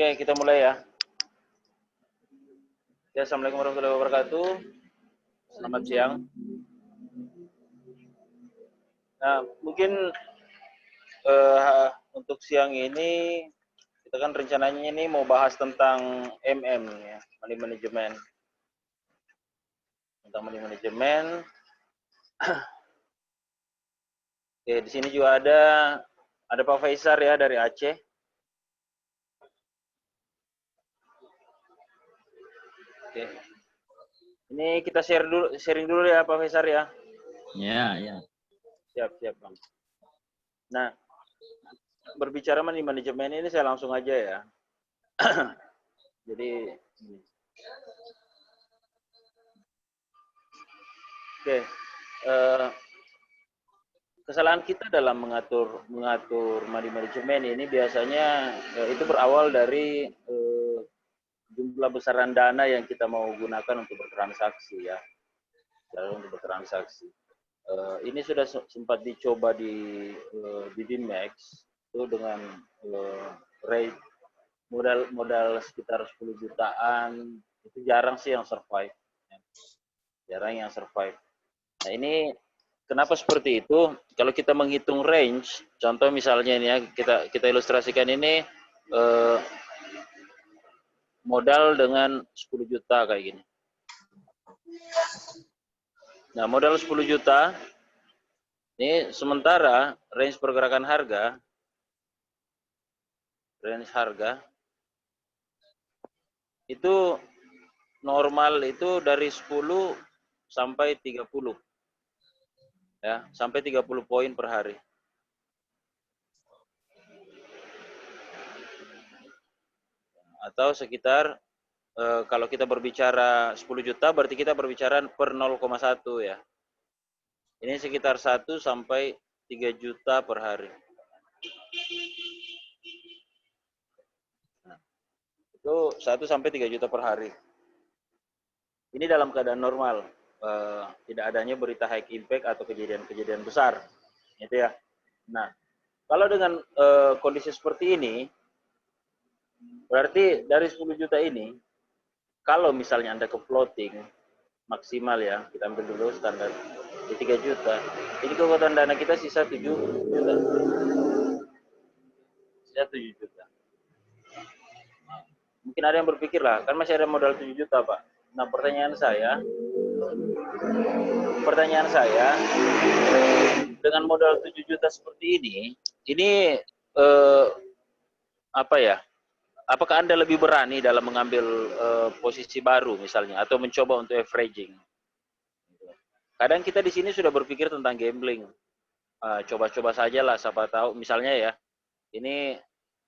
Oke, kita mulai ya. Ya, Assalamualaikum warahmatullahi wabarakatuh. Selamat siang. Nah, mungkin untuk siang ini kita kan rencananya ini mau bahas tentang MM ya, money management. Tentang money management. Oke, di sini juga ada Pak Faisal ya dari Aceh. Oke. Ini kita sharing dulu ya Pak Faisal ya. Ya. Siap, Bang. Nah, berbicara money management ini saya langsung aja ya. Jadi oke. Kesalahan kita dalam mengatur money management ini biasanya itu berawal dari jumlah besaran dana yang kita mau gunakan untuk bertransaksi ya. Untuk bertransaksi. Ini sudah sempat dicoba di BIMAX itu dengan rate modal sekitar 10 jutaan, itu jarang sih yang survive. Jarang yang survive. Nah, ini kenapa seperti itu? Kalau kita menghitung range, contoh misalnya ini ya, kita ilustrasikan ini modal dengan 10 juta kayak gini. Nah, modal 10 juta, ini sementara range pergerakan harga, itu normal itu dari 10 sampai 30. Ya, sampai 30 poin per hari. Atau sekitar kalau kita berbicara 10 juta berarti kita berbicara per 0,1 ya. Ini sekitar 1 sampai 3 juta per hari. Nah, itu 1 sampai 3 juta per hari. Ini dalam keadaan normal, tidak adanya berita high impact atau kejadian-kejadian besar. Itu ya. Nah, kalau dengan kondisi seperti ini, berarti dari 10 juta ini, kalau misalnya Anda ke floating, maksimal ya, kita ambil dulu standar di 3 juta. Ini kekuatan dana kita sisa 7 juta. Sisa 7 juta. Mungkin ada yang berpikir lah, kan masih ada modal 7 juta, Pak. Nah, pertanyaan saya, dengan modal 7 juta seperti ini apa ya? Apakah Anda lebih berani dalam mengambil posisi baru misalnya atau mencoba untuk averaging? Kadang kita di sini sudah berpikir tentang gambling. Coba-coba saja lah, siapa tahu misalnya ya. Ini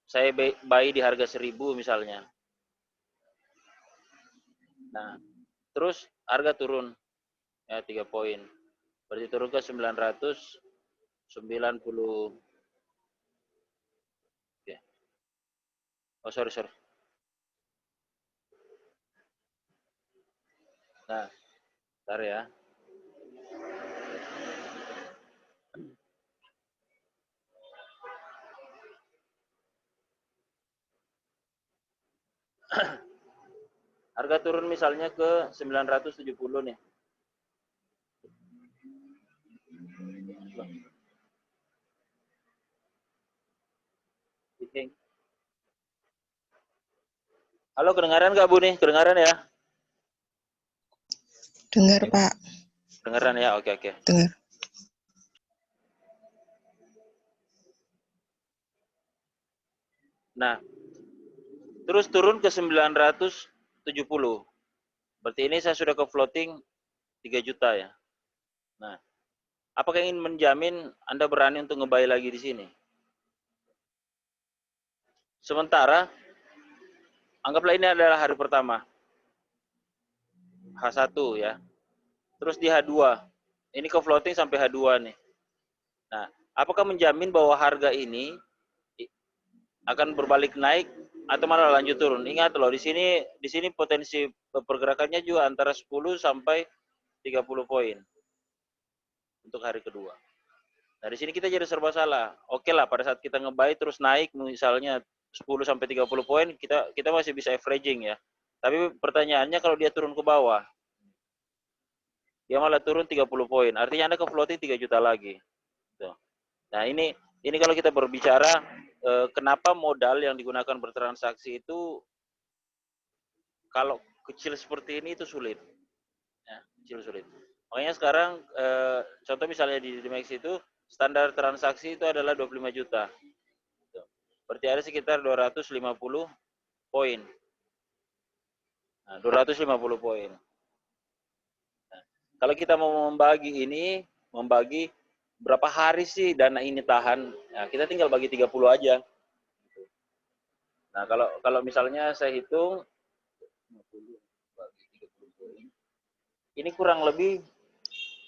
saya buy di harga 1.000 misalnya. Nah, terus harga turun ya 3 poin. Berarti turun ke 990. Ya. Oh, sorry. Nah, bentar ya. Harga turun misalnya ke 970 nih. Halo, kedengaran nggak Bu nih? Kedengaran ya? Dengar, Pak. Kedengaran ya? Oke. Dengar. Nah, terus turun ke 970. Berarti ini saya sudah ke floating 3 juta ya. Nah, apakah ingin menjamin Anda berani untuk ngebuy lagi di sini? Sementara, anggaplah ini adalah hari pertama. H1 ya. Terus di H2. Ini ke floating sampai H2 nih. Nah, apakah menjamin bahwa harga ini akan berbalik naik atau malah lanjut turun? Ingat loh, di sini potensi pergerakannya juga antara 10 sampai 30 poin untuk hari kedua. Nah, di sini kita jadi serba salah. Oke lah, pada saat kita ngebuy terus naik misalnya 10 sampai 30 poin kita masih bisa averaging ya. Tapi pertanyaannya kalau dia turun ke bawah, dia malah turun 30 poin. Artinya Anda ke floating 3 juta lagi. Tuh. Nah, ini kalau kita berbicara kenapa modal yang digunakan bertransaksi itu kalau kecil seperti ini itu sulit. Ya, kecil sulit. Makanya sekarang contoh misalnya di Dimex itu standar transaksi itu adalah 25 juta. Berarti ada sekitar 250 poin. Nah, 250 poin. Nah, kalau kita mau membagi berapa hari sih dana ini tahan, nah, kita tinggal bagi 30 aja. Nah, kalau misalnya saya hitung, ini kurang lebih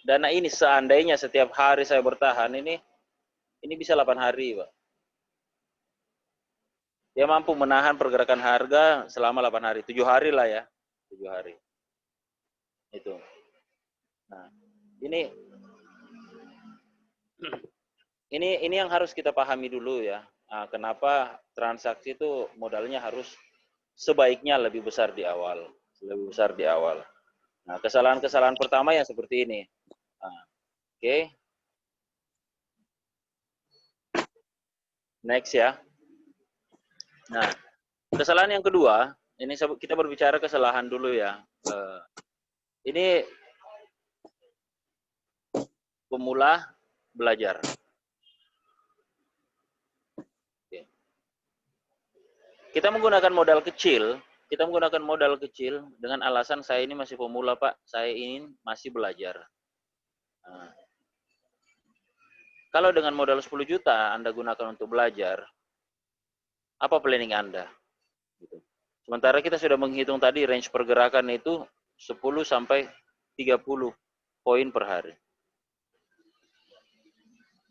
dana ini seandainya setiap hari saya bertahan, ini bisa 8 hari, Pak. Dia mampu menahan pergerakan harga selama 8 hari, 7 hari lah ya, 7 hari. Itu. Nah, ini yang harus kita pahami dulu ya. Nah, kenapa transaksi itu modalnya harus sebaiknya lebih besar di awal, Nah, kesalahan-kesalahan pertama yang seperti ini. Nah, oke. Next ya. Nah, kesalahan yang kedua, ini kita berbicara kesalahan dulu ya. Ini pemula belajar. Oke. Kita menggunakan modal kecil dengan alasan saya ini masih pemula, Pak. Saya ini masih belajar. Nah, kalau dengan modal 10 juta Anda gunakan untuk belajar, apa planning Anda? Gitu. Sementara kita sudah menghitung tadi range pergerakan itu 10 sampai 30 poin per hari.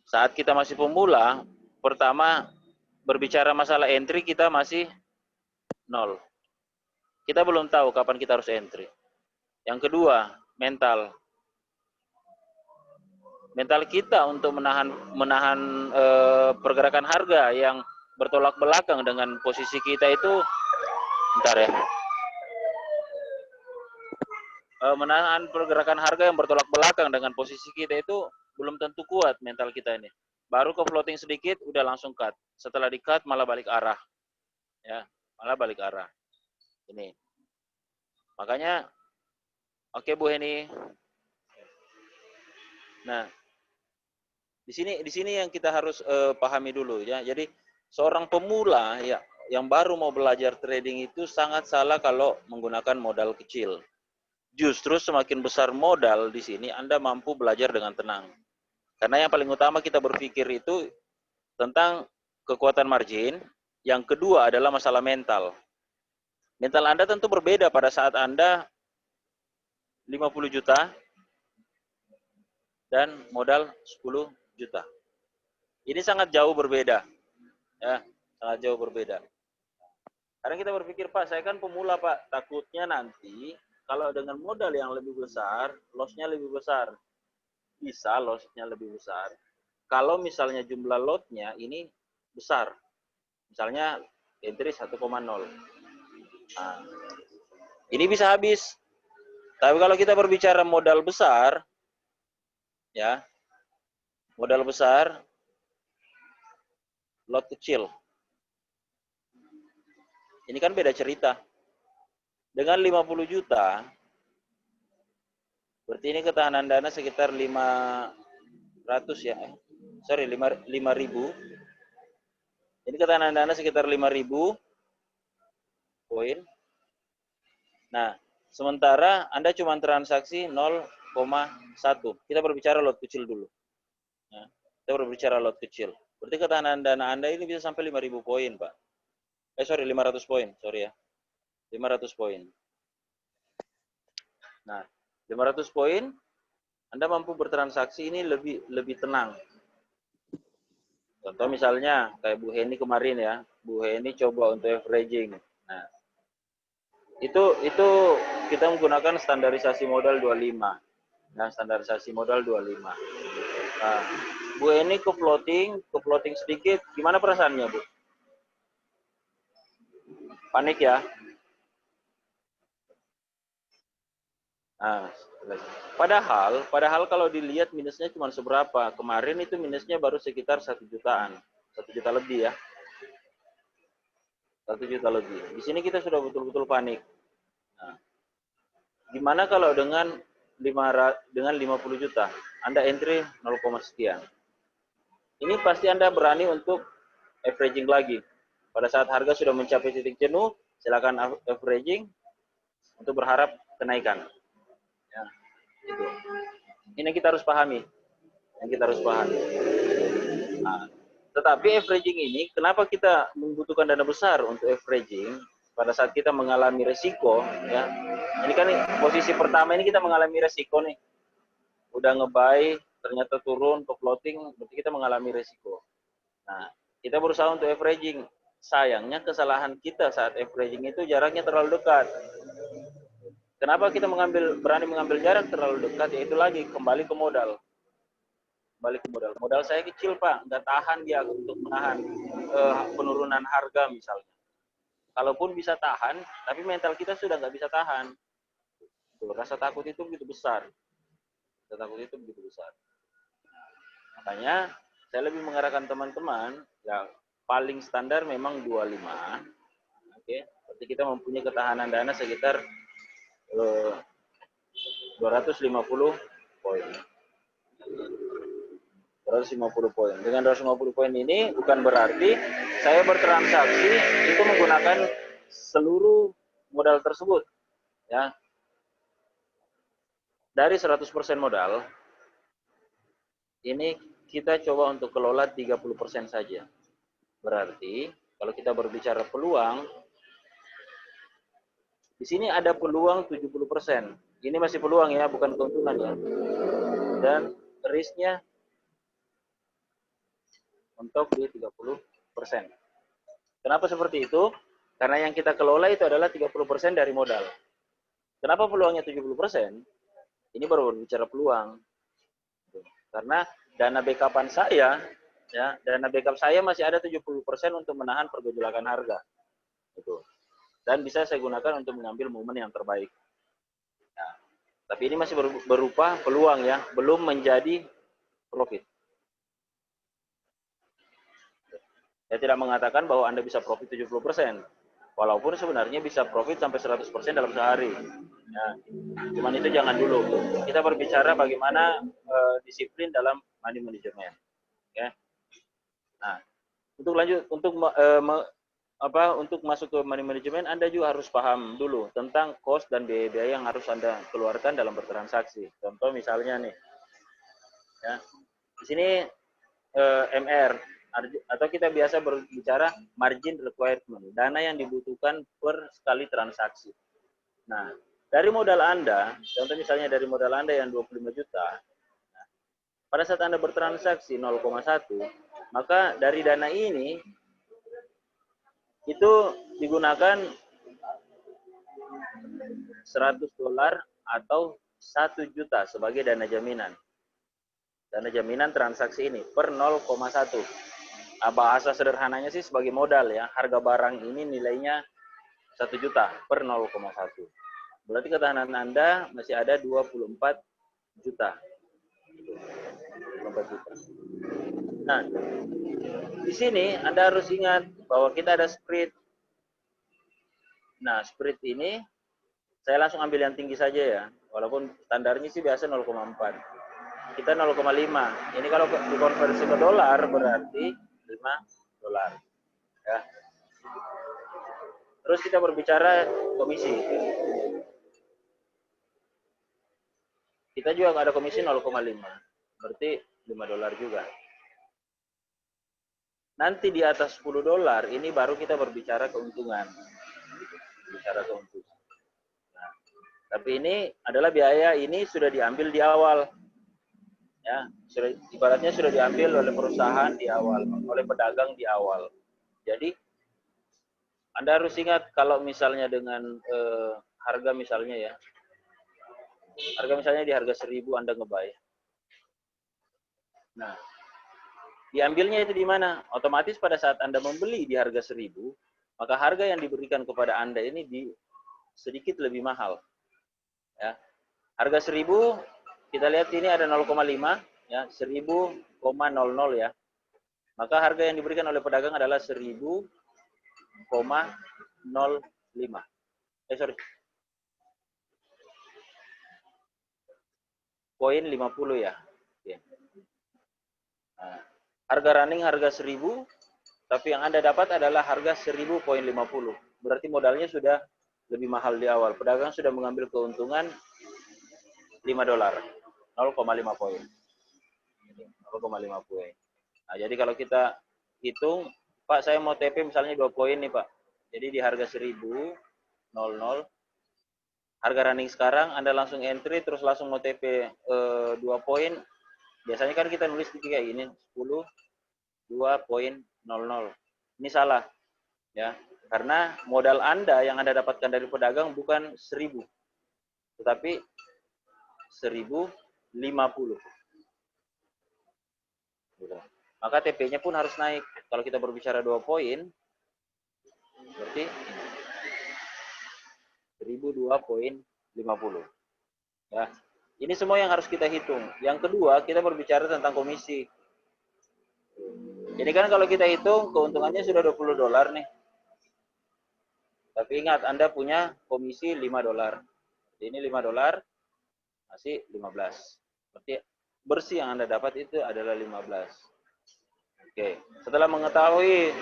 Saat kita masih pemula, pertama berbicara masalah entry kita masih 0. Kita belum tahu kapan kita harus entry. Yang kedua, mental kita untuk menahan pergerakan harga yang bertolak belakang dengan posisi kita itu, bentar ya, menahan pergerakan harga yang bertolak belakang dengan posisi kita itu belum tentu kuat mental kita ini. Baru ke floating sedikit udah langsung cut. Setelah di cut malah balik arah. Ya, malah balik arah. Ini. Makanya oke Bu Heni. Nah, di sini yang kita harus pahami dulu ya. Jadi seorang pemula ya yang baru mau belajar trading itu sangat salah kalau menggunakan modal kecil. Justru semakin besar modal di sini Anda mampu belajar dengan tenang. Karena yang paling utama kita berpikir itu tentang kekuatan margin, yang kedua adalah masalah mental. Mental Anda tentu berbeda pada saat Anda 50 juta dan modal 10 juta. Ini sangat jauh berbeda. Ya, sangat jauh berbeda. Karena kita berpikir, Pak, saya kan pemula, Pak. Takutnya nanti kalau dengan modal yang lebih besar, loss-nya lebih besar. Bisa loss-nya lebih besar. Kalau misalnya jumlah lot-nya ini besar. Misalnya entry 1,0. Nah, ini bisa habis. Tapi kalau kita berbicara modal besar, ya, modal besar, lot kecil. Ini kan beda cerita. Dengan 50 juta, berarti ini ketahanan dana sekitar 500 ya. 5.000. Ini ketahanan dana sekitar 5.000 poin. Nah, sementara Anda cuma transaksi 0,1. Kita berbicara lot kecil dulu. Nah, kita berbicara lot kecil. Berarti ketahanan dana Anda ini bisa sampai 5.000 poin, Pak. 500 poin, sorry ya. 500 poin. Nah, 500 poin, Anda mampu bertransaksi ini lebih tenang. Contoh misalnya kayak Bu Heni kemarin ya, Bu Heni coba untuk averaging. Nah, itu kita menggunakan standarisasi modal 25. Nah, standarisasi modal 25. Nah, Bu Heni ke floating sedikit, gimana perasaannya, Bu? Panik ya. Nah, padahal kalau dilihat minusnya cuma seberapa? Kemarin itu minusnya baru sekitar 1 jutaan, 1 juta lebih ya, 1 juta lebih. Di sini kita sudah betul-betul panik. Nah, gimana kalau dengan 50 juta, Anda entry 0, sekian. Ini pasti Anda berani untuk averaging lagi. Pada saat harga sudah mencapai titik jenuh, silakan averaging untuk berharap kenaikan. Ya, itu. Ini yang kita harus pahami. Nah, tetapi averaging ini, kenapa kita membutuhkan dana besar untuk averaging? Pada saat kita mengalami resiko, ya. Ini kan posisi pertama ini kita mengalami resiko nih. Udah nge-buy, ternyata turun ke floating, berarti kita mengalami resiko. Nah, kita berusaha untuk averaging. Sayangnya kesalahan kita saat averaging itu jaraknya terlalu dekat. Kenapa kita berani mengambil jarak terlalu dekat? Yaitu lagi kembali ke modal. Modal saya kecil Pak, nggak tahan dia untuk menahan penurunan harga misalnya. Kalaupun bisa tahan, tapi mental kita sudah nggak bisa tahan. Rasa takut itu begitu besar. Makanya saya lebih mengarahkan teman-teman, ya paling standar memang 25. Oke, berarti kita mempunyai ketahanan dana sekitar 250 poin. 250 poin. Dengan 250 poin ini bukan berarti saya bertransaksi itu menggunakan seluruh modal tersebut. Ya. Dari 100% modal, ini kita coba untuk kelola 30% saja. Berarti kalau kita berbicara peluang, di sini ada peluang 70%. Ini masih peluang ya, bukan keuntungan ya. Dan risknya untuk di 30%. Kenapa seperti itu? Karena yang kita kelola itu adalah 30% dari modal. Kenapa peluangnya 70%? Ini baru berbicara peluang. Karena dana backup-an saya, ya, dana backup saya masih ada 70% untuk menahan pergolakan harga. Itu. Dan bisa saya gunakan untuk mengambil momen yang terbaik. Nah, tapi ini masih berupa peluang ya, belum menjadi profit. Saya tidak mengatakan bahwa Anda bisa profit 70%. Walaupun sebenarnya bisa profit sampai 100% dalam sehari. Ya, cuman itu jangan dulu. Kita berbicara bagaimana disiplin dalam money management. Ya. Nah, untuk lanjut untuk masuk ke money management, Anda juga harus paham dulu tentang cost dan biaya-biaya yang harus Anda keluarkan dalam bertransaksi. Contoh misalnya nih, ya, di sini MR atau kita biasa berbicara margin requirement, dana yang dibutuhkan per sekali transaksi. Nah, dari modal Anda, contoh misalnya dari modal Anda yang 25 juta, nah, pada saat Anda bertransaksi 0,1, maka dari dana ini itu digunakan $100 atau 1 juta sebagai dana jaminan. Dana jaminan transaksi ini per 0,1. Nah, bahasa sederhananya sih sebagai modal ya. Harga barang ini nilainya 1 juta per 0,1. Berarti ketahanan Anda masih ada 24 juta. 24 juta. Nah, di sini Anda harus ingat bahwa kita ada spread. Nah, spread ini saya langsung ambil yang tinggi saja ya. Walaupun standarnya sih biasa 0,4. Kita 0,5. Ini kalau dikonversi ke dolar berarti $5. Ya. Terus kita berbicara komisi. Kita juga ada komisi 0,5. Berarti $5 juga. Nanti di atas $10 ini baru kita berbicara keuntungan. Nah, tapi ini adalah biaya ini sudah diambil di awal. Ya, ibaratnya sudah diambil oleh perusahaan di awal, oleh pedagang di awal. Jadi Anda harus ingat kalau misalnya dengan harga misalnya ya, harga misalnya di harga 1.000 Anda ngebuy. Nah, diambilnya itu di mana? Otomatis pada saat Anda membeli di harga 1.000, maka harga yang diberikan kepada Anda ini sedikit lebih mahal. Ya. Harga 1000, kita lihat ini ada 0,5, ya, 1000,00 ya. Maka harga yang diberikan oleh pedagang adalah 1000,05. Sorry. Poin 50 ya. Oke. Nah, harga running harga 1000, tapi yang Anda dapat adalah harga 1000,50. Berarti modalnya sudah lebih mahal di awal. Pedagang sudah mengambil keuntungan $5, 0,5 poin. 0,5 poin. Nah, jadi kalau kita hitung, Pak, saya mau TP misalnya 2 poin nih, Pak. Jadi di harga 1000, harga running sekarang, Anda langsung entry, terus langsung mau TP 2 poin. Biasanya kan kita nulis di kayak gini, 10, 2,00. Ini salah, ya. Karena modal Anda yang Anda dapatkan dari pedagang bukan 1000, tetapi 1050. Maka TP-nya pun harus naik. Kalau kita berbicara 2 poin, berarti 1002,50. Ya. Ini semua yang harus kita hitung. Yang kedua, kita berbicara tentang komisi. Ini kan kalau kita hitung, keuntungannya sudah $20 nih. Tapi ingat, Anda punya komisi $5. Ini $5, masih 15. Berarti bersih yang Anda dapat itu adalah 15. Oke, setelah mengetahui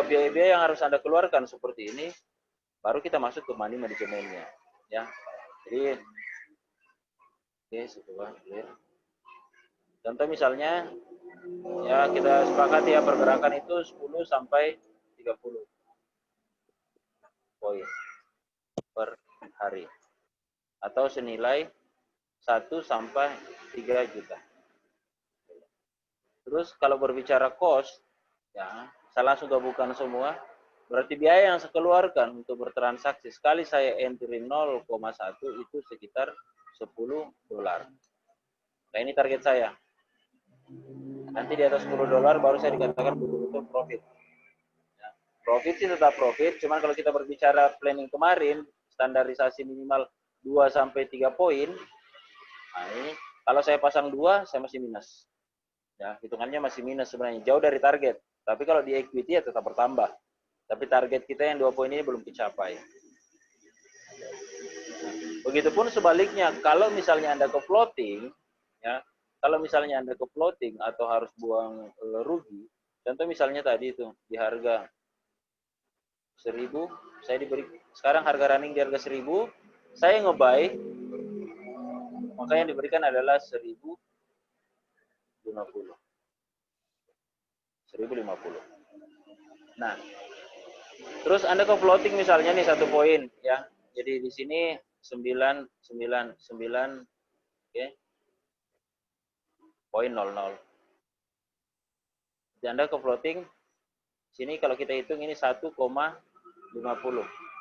biaya-biaya yang harus Anda keluarkan seperti ini, baru kita masuk ke money manajemennya. Ya, jadi, oke, setelah clear. Contoh misalnya, ya kita sepakati ya pergerakan itu 10 sampai 30 poin per hari, atau senilai 1 sampai 3 juta. Terus kalau berbicara cost, ya saya langsung gabungkan semua. Berarti biaya yang saya keluarkan untuk bertransaksi sekali saya entry 0,1 itu sekitar $10. Nah ini target saya. Nanti di atas $10 baru saya dikatakan betul-betul profit. Ya, profit sih tetap profit, cuman kalau kita berbicara planning kemarin, standarisasi minimal 2 sampai 3 poin. Nah ini kalau saya pasang 2, saya masih minus. Ya, hitungannya masih minus sebenarnya, jauh dari target. Tapi kalau di equity ya tetap bertambah. Tapi target kita yang 2 poin ini belum dicapai. Begitupun sebaliknya, kalau misalnya Anda ke floating, ya, kalau misalnya Anda ke floating atau harus buang rugi, contoh misalnya tadi itu di harga 1000, saya diberi sekarang harga running di harga 1000, saya ngebuy, maka yang diberikan adalah 1050. Nah, terus Anda ke floating misalnya nih 1 poin ya. Jadi di sini 999, oke. Poin 00. Jadi Anda ke floating sini kalau kita hitung ini 1,50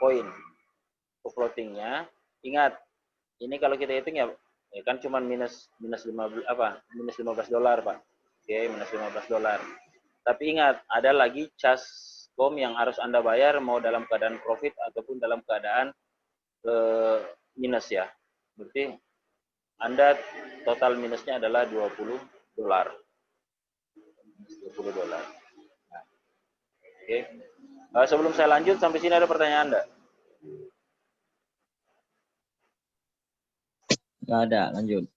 poin. Ke floatingnya, ingat ini kalau kita hitung ya kan cuma minus $15, Pak. Oke, minus $15. Tapi ingat, ada lagi cas kom yang harus Anda bayar mau dalam keadaan profit ataupun dalam keadaan minus ya. Berarti Anda total minusnya adalah $20. $20. Nah, oke. Sebelum saya lanjut, sampai sini ada pertanyaan Anda? Nggak ada, lanjut.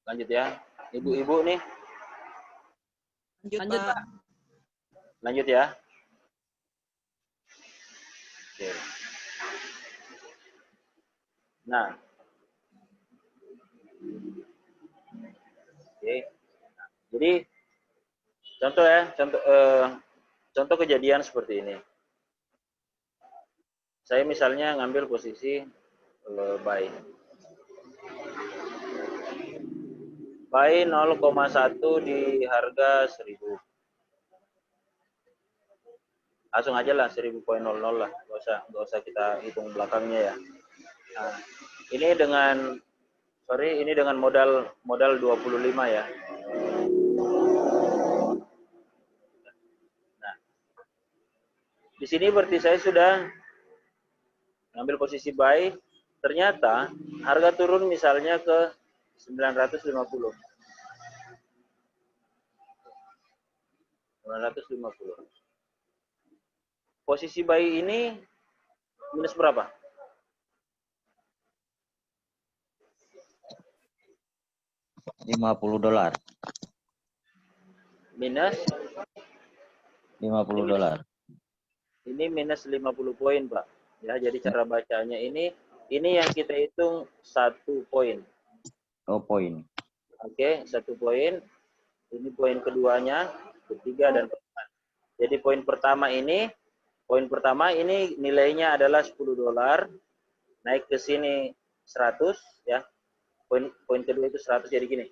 Lanjut ya. Ibu-ibu nih. Lanjut, Pak. Lanjut ya. Oke. Nah. Oke. Jadi contoh ya, contoh kejadian seperti ini. Saya misalnya ngambil posisi buy. Buy 0,1 di harga 1000. Langsung aja lah 1000,00 lah, nggak usah kita hitung belakangnya ya. Nah, ini dengan modal 25 ya. Nah, Di sini berarti saya sudah ngambil posisi buy, ternyata harga turun misalnya ke 950. 950. Posisi buy ini minus berapa? $50. Minus $50. Ini minus 50 poin, Pak. Ya, jadi cara bacanya ini yang kita hitung 1 poin. Oh, poin. Oke, 1 poin. Ini poin keduanya, ketiga dan keempat. Jadi poin pertama ini nilainya adalah $10, naik ke sini 100 ya. Poin kedua itu 100, jadi gini.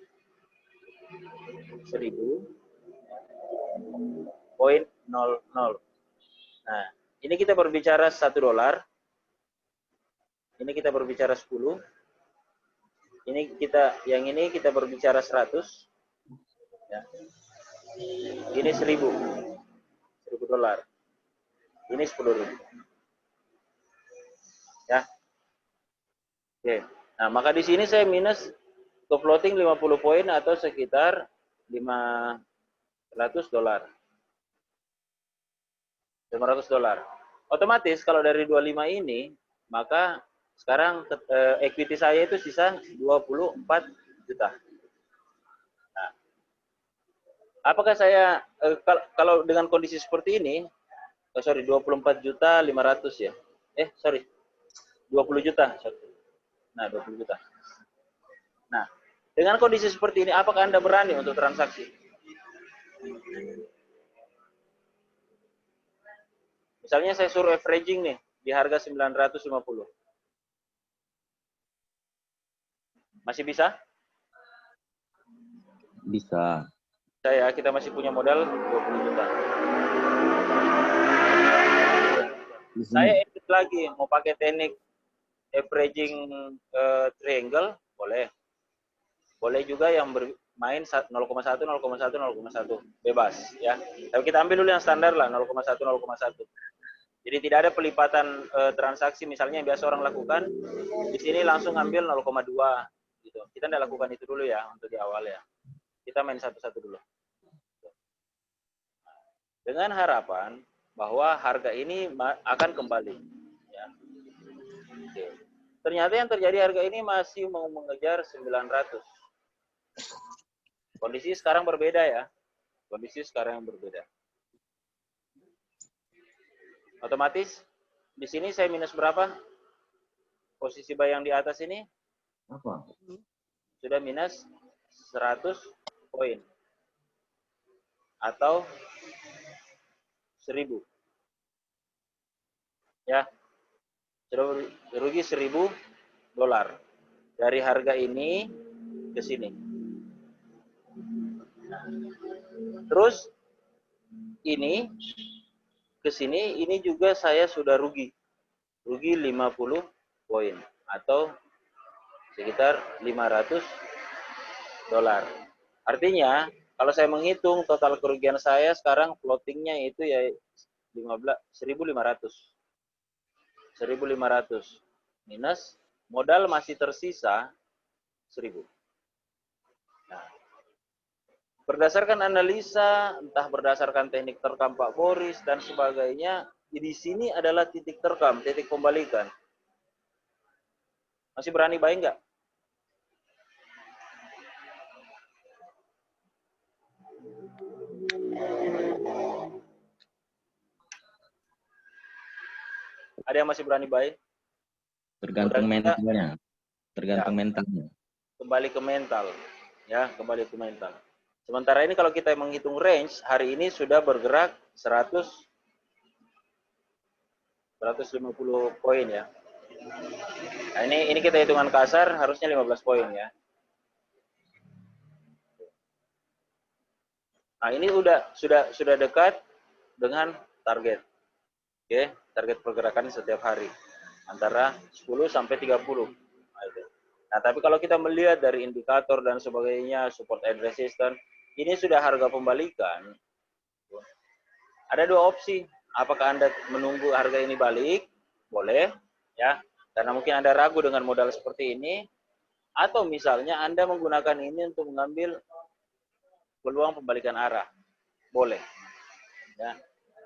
1000 poin 00. Nah, ini kita berbicara $1. Ini kita berbicara 10. Ini kita berbicara 100. Ya. Ini 1000. $10. Ini 10.000. Ya. Oke. Nah, maka di sini saya minus ke floating 50 poin atau sekitar $500. $500. Otomatis kalau dari 25 ini, maka sekarang equity saya itu sisa 24 juta. Nah, apakah saya kalau dengan kondisi seperti ini, 24.500.000 ya. 20 juta. Nah, 20 juta. Nah, dengan kondisi seperti ini, apakah Anda berani untuk transaksi? Misalnya saya suruh averaging nih, di harga 950. Masih bisa? Bisa. Kita masih punya modal 20 juta. Saya edit lagi, mau pakai teknik averaging triangle, boleh. Boleh juga yang bermain 0,1, 0,1, 0,1, bebas ya. Tapi kita ambil dulu yang standar lah, 0,1, 0,1. Jadi tidak ada pelipatan transaksi misalnya yang biasa orang lakukan. Di sini langsung ambil 0,2 gitu. Kita tidak lakukan itu dulu ya untuk di awal ya. Kita main satu-satu dulu. Dengan harapan bahwa harga ini akan kembali. Ya. Oke. Ternyata yang terjadi harga ini masih mau mengejar 900. Kondisi sekarang berbeda ya. Kondisi sekarang yang berbeda. Otomatis di sini saya minus berapa? Posisi buy yang di atas ini Apa? sudah minus 100 poin atau 1000. Ya. Sudah rugi $1.000 dari harga ini ke sini. Terus ini ke sini, ini juga saya sudah rugi 50 poin atau sekitar $500. Artinya kalau saya menghitung total kerugian saya sekarang floatingnya itu ya 1.500 minus modal masih tersisa 1.000. Nah, berdasarkan analisa, entah berdasarkan teknik terkam Pak Boris dan sebagainya, di sini adalah titik terkam, titik pembalikan. Masih berani buy nggak? Ada yang masih berani buy? Tergantung mentalnya. Tergantung mentalnya. Kembali ke mental. Ya, kembali ke mental. Sementara ini kalau kita menghitung range, hari ini sudah bergerak 150 poin ya. Nah, ini kita hitungan kasar harusnya 15 poin ya. Nah, ini sudah dekat dengan target. Oke, target pergerakan setiap hari antara 10 sampai 30. Nah, tapi kalau kita melihat dari indikator dan sebagainya, support and resistance, ini sudah harga pembalikan. Ada dua opsi. Apakah Anda menunggu harga ini balik? Boleh, ya. Karena mungkin Anda ragu dengan modal seperti ini, atau misalnya Anda menggunakan ini untuk mengambil peluang pembalikan arah. Boleh, ya.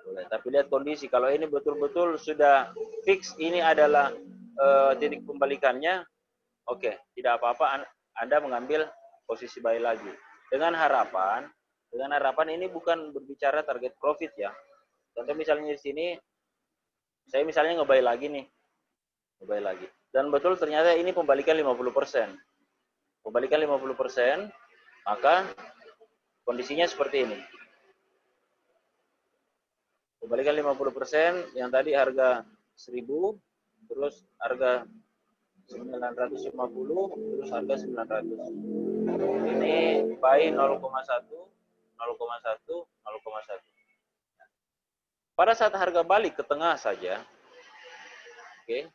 Boleh. Tapi lihat kondisi. Kalau ini betul-betul sudah fix ini adalah titik pembalikannya, oke, tidak apa-apa Anda mengambil posisi buy lagi. Dengan harapan ini bukan berbicara target profit ya. Contoh misalnya di sini, saya misalnya ngebuy lagi nih, ngebuy lagi. Dan betul ternyata ini pembalikan 50%. Pembalikan 50%, maka kondisinya seperti ini. Pembalikan 50%, yang tadi harga 1000, terus harga 950, terus harga 900. Ini buy 0,1, 0,1, 0,1. Pada saat harga balik ke tengah saja, oke,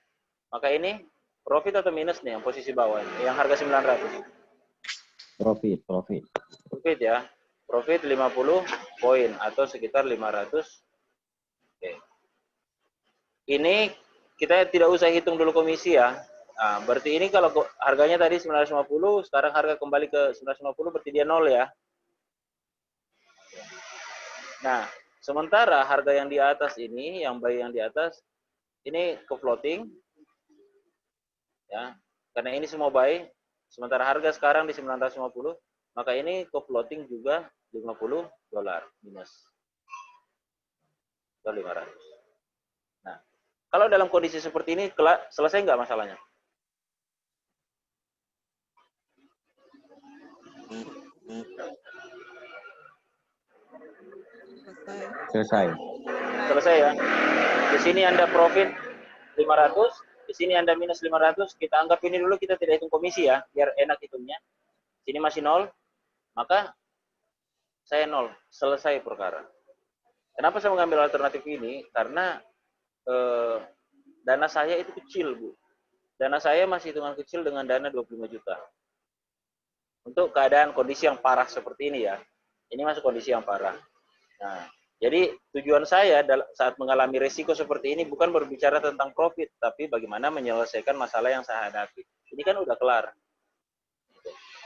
maka ini profit atau minus nih yang posisi bawah ini, yang harga 900. Profit. Profit ya. Profit 50 poin atau sekitar 500. Oke. Ini kita tidak usah hitung dulu komisi ya. Nah, berarti ini kalau harganya tadi 950, sekarang harga kembali ke 950, berarti dia 0 ya. Nah, sementara harga yang di atas ini, yang buy yang di atas, ini ke floating. Ya, karena ini semua buy, sementara harga sekarang di 950, maka ini ke floating juga $50 minus. Atau 500. Nah, kalau dalam kondisi seperti ini, selesai nggak masalahnya? Selesai. Selesai ya. Di sini Anda profit 500, di sini Anda minus 500, kita anggap ini dulu, kita tidak hitung komisi ya, biar enak hitungnya. Sini masih 0, maka saya 0, selesai perkara. Kenapa saya mengambil alternatif ini? Karena dana saya itu kecil, Bu. Dana saya masih hitungan kecil dengan dana 25 juta. Untuk keadaan kondisi yang parah seperti ini ya. Ini masuk kondisi yang parah. Nah, jadi tujuan saya saat mengalami risiko seperti ini bukan berbicara tentang profit, tapi bagaimana menyelesaikan masalah yang saya hadapi. Ini kan udah kelar.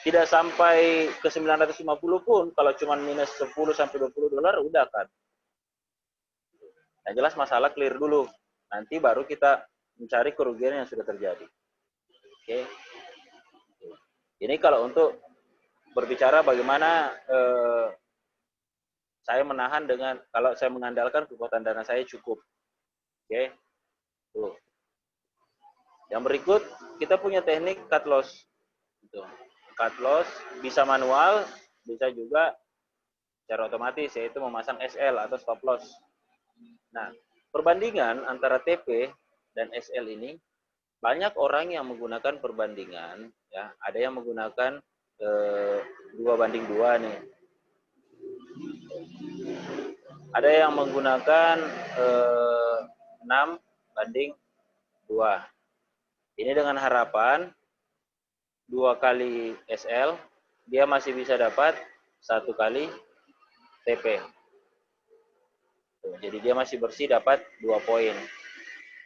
Tidak sampai ke 950 pun, kalau cuma minus 10 sampai $20 udah kan. Yang jelas masalah clear dulu. Nanti baru kita mencari kerugian yang sudah terjadi. Oke. Ini kalau untuk berbicara bagaimana saya menahan dengan, kalau saya mengandalkan kekuatan dana saya cukup. Oke. Tuh. Yang berikut, kita punya teknik cut loss. Gitu. Cut loss bisa manual, bisa juga secara otomatis, yaitu memasang SL atau stop loss. Nah, perbandingan antara TP dan SL ini, banyak orang yang menggunakan perbandingan, ya. Ada yang menggunakan 2:2 nih. Ada yang menggunakan 6:2. Ini dengan harapan 2 kali SL, dia masih bisa dapat 1 kali TP. Jadi dia masih bersih dapat 2 poin.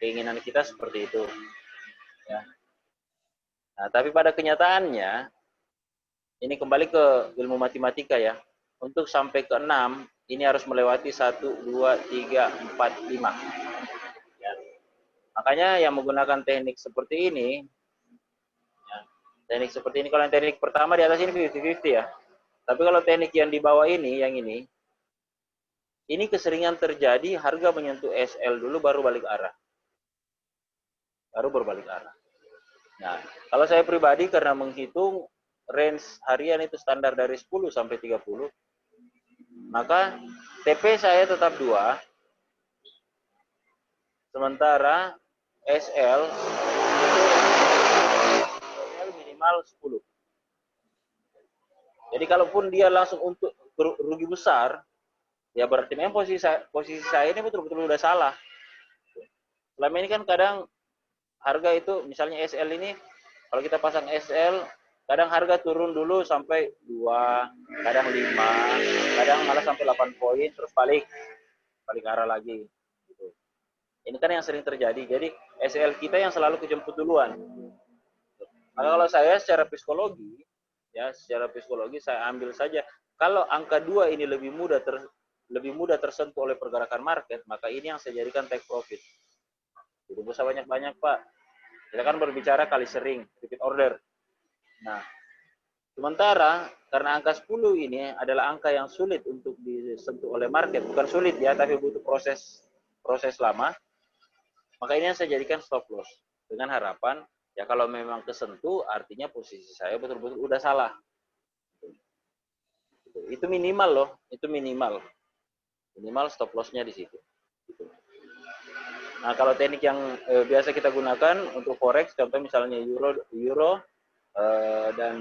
Keinginan kita seperti itu. Ya. Nah, tapi pada kenyataannya, ini kembali ke ilmu matematika ya. Untuk sampai ke 6, ini harus melewati 1, 2, 3, 4, 5. Ya. Makanya yang menggunakan teknik seperti ini, ya, teknik seperti ini, kalau yang teknik pertama di atas ini 50-50 ya. Tapi kalau teknik yang di bawah ini, yang ini keseringan terjadi harga menyentuh SL dulu baru balik arah. Baru berbalik arah. Nah, kalau saya pribadi karena menghitung range harian itu standar dari 10 sampai 30, maka TP saya tetap 2, sementara SL minimal 10. Jadi kalaupun dia langsung untuk rugi besar, ya berarti memang posisi saya ini betul-betul udah salah. Selama ini kan kadang harga itu, misalnya SL ini, kalau kita pasang SL, kadang harga turun dulu sampai 2, kadang 5, kadang malah sampai 8 poin, terus balik arah lagi. Ini kan yang sering terjadi. Jadi SL kita yang selalu kejemput duluan. Maka kalau saya secara psikologi, ya secara psikologi saya ambil saja. Kalau angka 2 ini lebih mudah tersentuh oleh pergerakan market, maka ini yang saya jadikan take profit. Tidak usah banyak-banyak, Pak. Kita kan berbicara kali sering, repeat order. Nah, sementara karena angka 10 ini adalah angka yang sulit untuk disentuh oleh market, bukan sulit ya, tapi butuh proses lama. Maka ini yang saya jadikan stop loss dengan harapan ya kalau memang kesentuh artinya posisi saya betul-betul udah salah. Itu minimal loh, itu minimal stop lossnya di situ. Nah kalau teknik yang biasa kita gunakan untuk forex, contoh misalnya euro dan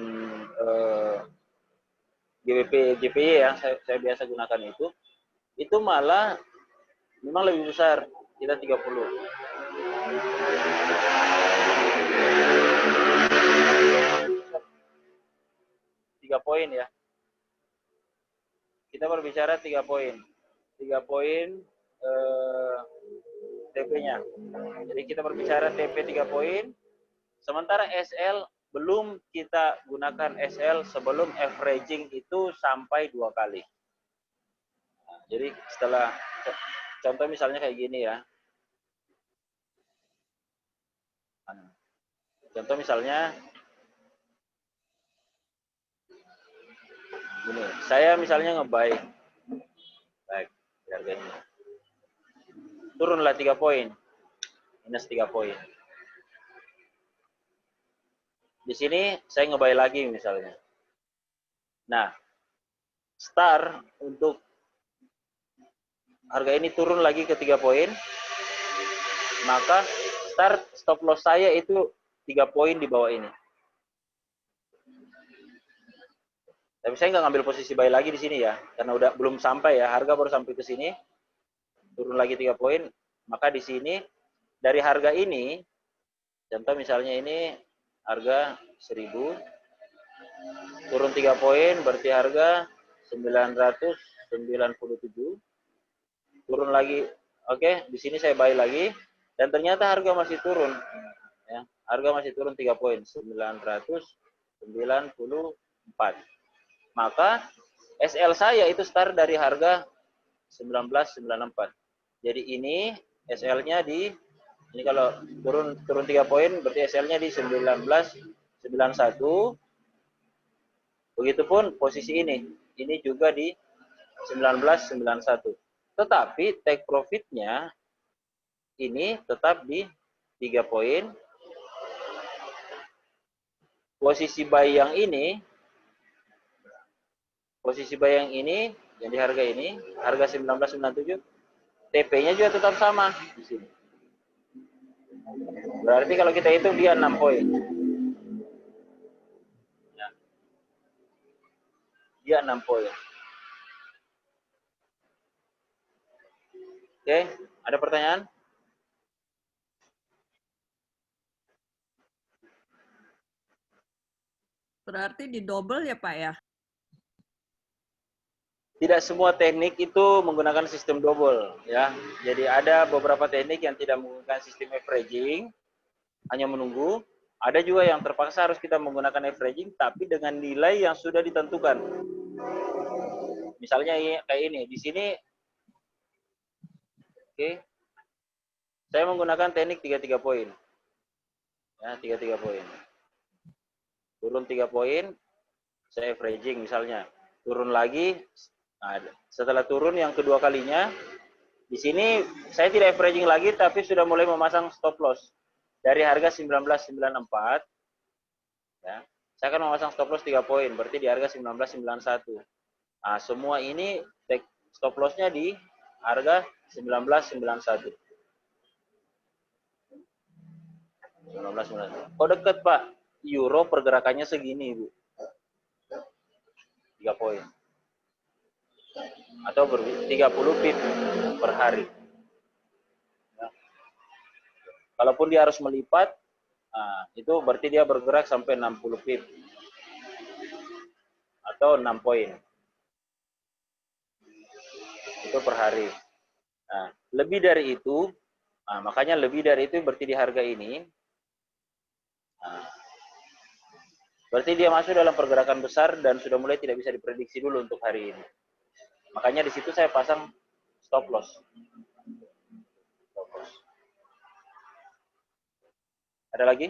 GBP ya saya biasa gunakan itu malah memang lebih besar, kita 30. 3 poin ya. Kita berbicara 3 poin. 3 poin TP-nya. Jadi kita berbicara TP 3 poin. Sementara SL belum kita gunakan SL sebelum averaging itu sampai 2 kali. Nah, jadi setelah contoh misalnya kayak gini ya. Contoh misalnya gini, saya misalnya nge-buy baik harganya. Turunlah 3 poin. Minus 3 poin. Di sini saya nge-buy lagi misalnya. Nah, start untuk harga ini turun lagi ke 3 poin, maka start stop loss saya itu 3 poin di bawah ini. Tapi saya nggak ngambil posisi buy lagi di sini ya, karena udah belum sampai ya, harga baru sampai ke sini, turun lagi 3 poin, maka di sini dari harga ini, contoh misalnya ini harga 1000, turun 3 poin berarti harga 997, turun lagi, oke, di sini saya buy lagi, dan ternyata harga masih turun, ya, harga masih turun 3 poin, 994. Maka SL saya itu start dari harga 1994. Jadi ini SL-nya di ini kalau turun 3 poin berarti SL-nya di 1991. Begitupun posisi ini. Ini juga di 1991. Tetapi take profit-nya ini tetap di 3 poin. Posisi buy yang ini yang di harga ini, harga 1997, TP-nya juga tetap sama di sini. Berarti kalau kita hitung dia 6 poin. Ya. Dia 6 poin. Oke, ada pertanyaan? Berarti di double ya Pak ya? Tidak semua teknik itu menggunakan sistem double ya. Jadi ada beberapa teknik yang tidak menggunakan sistem averaging, hanya menunggu. Ada juga yang terpaksa harus kita menggunakan averaging tapi dengan nilai yang sudah ditentukan. Misalnya kayak ini, di sini oke. Saya menggunakan teknik 33 poin. Ya, 33 poin. Turun 3 poin, saya averaging misalnya. Turun lagi. Nah, setelah turun yang kedua kalinya, di sini saya tidak averaging lagi, tapi sudah mulai memasang stop loss dari harga 1994. Ya, saya akan memasang stop loss 3 poin, berarti di harga 1991. Nah, semua ini stop lossnya di harga 1991. 1991. Oh deket Pak, euro pergerakannya segini Bu, 3 poin. Atau 30 pip per hari. Ya. Kalaupun dia harus melipat, nah, itu berarti dia bergerak sampai 60 pip atau 6 poin. Itu per hari. Nah, lebih dari itu, Nah, makanya lebih dari itu berarti di harga ini. Nah, berarti dia masuk dalam pergerakan besar dan sudah mulai tidak bisa diprediksi dulu untuk hari ini. Makanya di situ saya pasang stop loss. Ada lagi?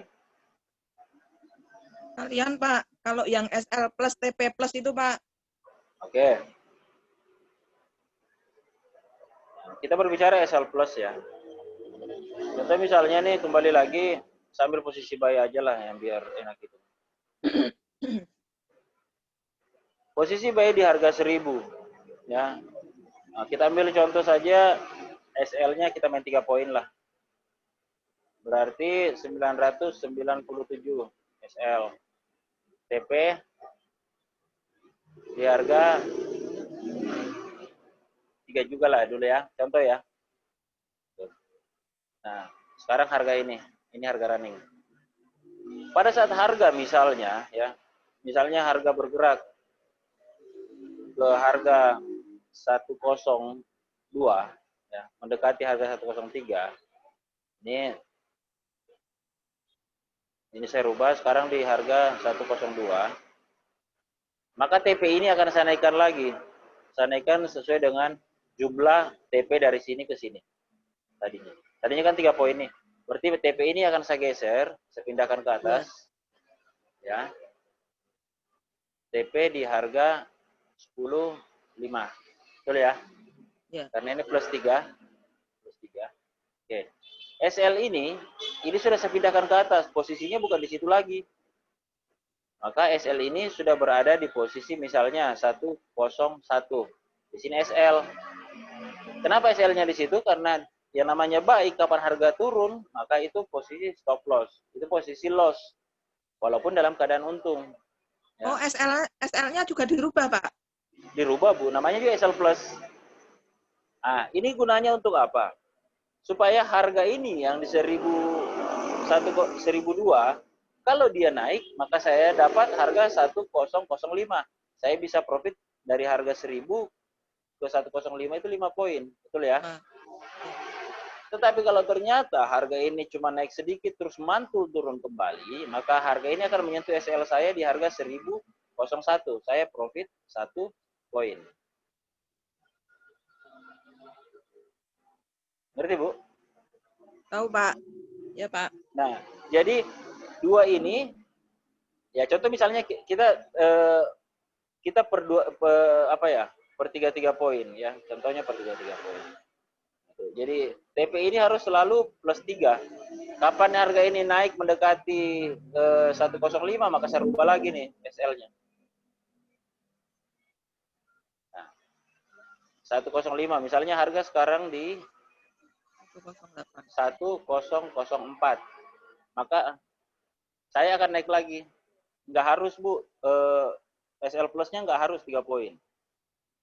Kalian Pak, kalau yang SL plus TP plus itu Pak. Oke. Kita berbicara SL plus ya. Contoh misalnya nih kembali lagi sambil posisi buy aja lah yang biar enak itu. Posisi buy di harga 1000 ya. Nah, kita ambil contoh saja SL-nya kita main 3 poin lah. Berarti 997 SL. TP di harga 3 juga lah dulu ya. Contoh ya. Nah, sekarang harga ini harga running. Pada saat harga misalnya ya, misalnya harga bergerak ke harga 102 ya, mendekati harga 103. Ini saya rubah sekarang di harga 102. Maka TP ini akan saya naikkan lagi. Saya naikkan sesuai dengan jumlah TP dari sini ke sini. Tadinya kan 3 poin nih. Berarti TP ini akan saya geser, saya pindahkan ke atas. Ya. TP di harga 10.5. Betul ya? Ya. Karena ini plus 3. Oke. SL ini sudah saya pindahkan ke atas. Posisinya bukan di situ lagi. Maka SL ini sudah berada di posisi misalnya 101. Di sini SL. Kenapa SL-nya di situ? Karena yang namanya baik kapan harga turun, maka itu posisi stop loss. Itu posisi loss. Walaupun dalam keadaan untung. Ya. Oh, SL-nya juga dirubah, Pak? Dirubah, Bu. Namanya juga SL plus. Nah, ini gunanya untuk apa? Supaya harga ini yang di 1002, kalau dia naik, maka saya dapat harga 1005. Saya bisa profit dari harga 1000 ke 105 itu 5 poin. Betul ya? Tetapi kalau ternyata harga ini cuma naik sedikit terus mantul turun kembali, maka harga ini akan menyentuh SL saya di harga 1001. Saya profit 1 poin. Ngerti, Bu? Tahu, Pak. Ya, Pak. Nah, jadi dua ini, ya contoh misalnya kita per 3 poin ya. Contohnya per 3 poin. Jadi TP ini harus selalu plus 3. Kapan harga ini naik mendekati 105, maka saya rubah lagi nih SL-nya. Nah, 105, misalnya harga sekarang di 1004. Maka saya akan naik lagi. Nggak harus, Bu. SL plus-nya nggak harus 3 poin.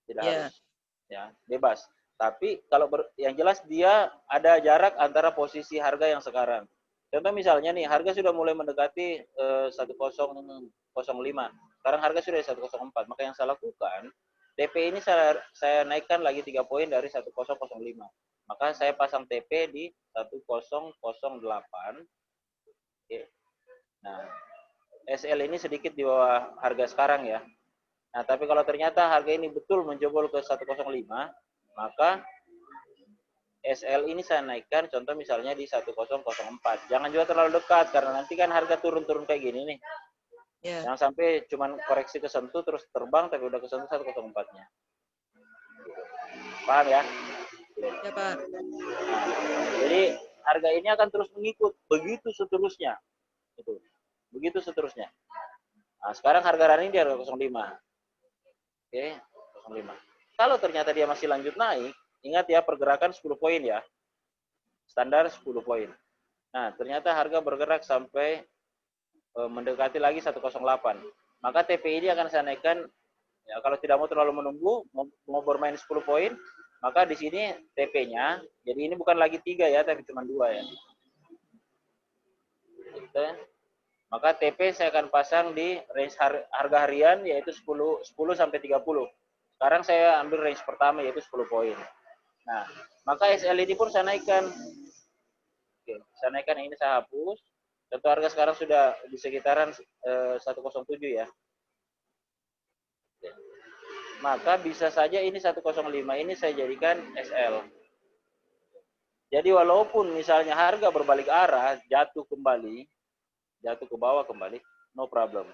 Tidak harus. Ya, bebas. Tapi kalau yang jelas dia ada jarak antara posisi harga yang sekarang. Contoh misalnya nih, harga sudah mulai mendekati 1005. Sekarang harga sudah 104. Maka yang saya lakukan, TP ini saya naikkan lagi 3 poin dari 1005. Maka saya pasang TP di 1008. Oke. Nah, SL ini sedikit di bawah harga sekarang ya. Nah, tapi kalau ternyata harga ini betul menjebol ke 105, maka SL ini saya naikkan contoh misalnya di 1004. Jangan juga terlalu dekat karena nanti kan harga turun-turun kayak gini nih. Jangan sampai cuman koreksi kesentuh terus terbang tapi udah kesentuh 104-nya. Paham ya? Ya, Pak. Nah, jadi harga ini akan terus mengikut begitu seterusnya. Itu. Begitu seterusnya. Nah, sekarang harga running di harga 05. Oke, 05. Kalau ternyata dia masih lanjut naik, ingat ya pergerakan 10 poin ya. Standar 10 poin. Nah, ternyata harga bergerak sampai mendekati lagi 108. Maka TP ini akan saya naikkan, ya kalau tidak mau terlalu menunggu, mau bermain 10 poin, maka di sini TP-nya, jadi ini bukan lagi 3 ya, tapi cuma 2 ya. Gitu. Maka TP saya akan pasang di range harga harian yaitu 10 sampai 30. Sekarang saya ambil range pertama yaitu 10 poin. Nah, maka SL ini pun saya naikkan Saya naikkan yang ini, saya hapus. Contoh harga sekarang sudah di sekitaran 107 ya. Maka bisa saja ini 105 ini saya jadikan SL. Jadi walaupun misalnya harga berbalik arah, jatuh ke bawah kembali, no problem.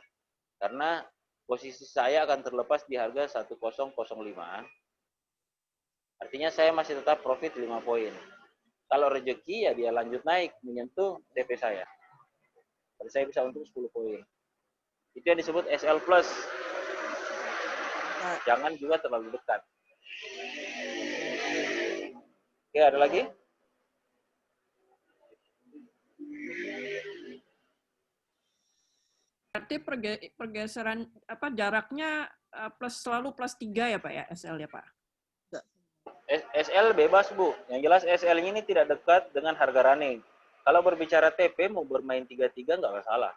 Karena posisi saya akan terlepas di harga 1005. Artinya saya masih tetap profit 5 poin. Kalau rezeki ya dia lanjut naik menyentuh TP saya. Jadi saya bisa untung 10 poin. Itu yang disebut SL plus. Jangan juga terlalu dekat. Oke, ada lagi? Berarti pergeseran apa jaraknya selalu plus 3 ya Pak ya, SL ya Pak? SL bebas Bu. Yang jelas SL ini tidak dekat dengan harga running. Kalau berbicara TP mau bermain 33 nggak masalah.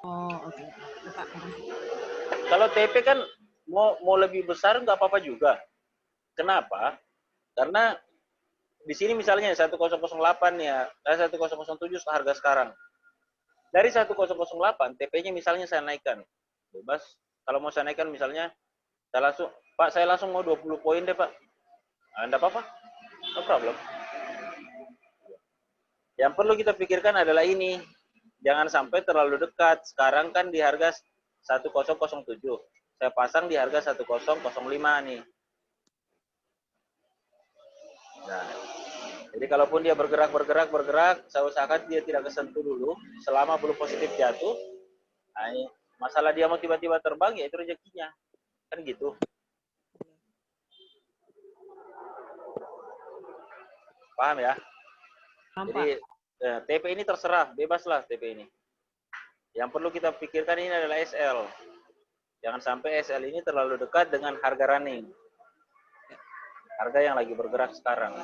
Oh, oke. Pak. Kalau TP kan mau lebih besar nggak apa-apa juga. Kenapa? Karena di sini misalnya 1008 ya, 1007 harga sekarang. Dari 1008 TP-nya misalnya saya naikkan. Bebas. Kalau mau saya naikkan misalnya saya langsung mau 20 poin deh, Pak. Enggak apa-apa. No problem. Yang perlu kita pikirkan adalah ini. Jangan sampai terlalu dekat. Sekarang kan di harga 1007. Saya pasang di harga 1005 nih. Nah, jadi kalaupun dia bergerak, saya usahakan dia tidak kesentuh dulu selama belum positif jatuh. Nah, masalah dia mau tiba-tiba terbang ya itu rezekinya. Kan gitu. Paham ya? Jadi TP ini terserah, bebaslah TP ini. Yang perlu kita pikirkan ini adalah SL. Jangan sampai SL ini terlalu dekat dengan harga running. Harga yang lagi bergerak sekarang.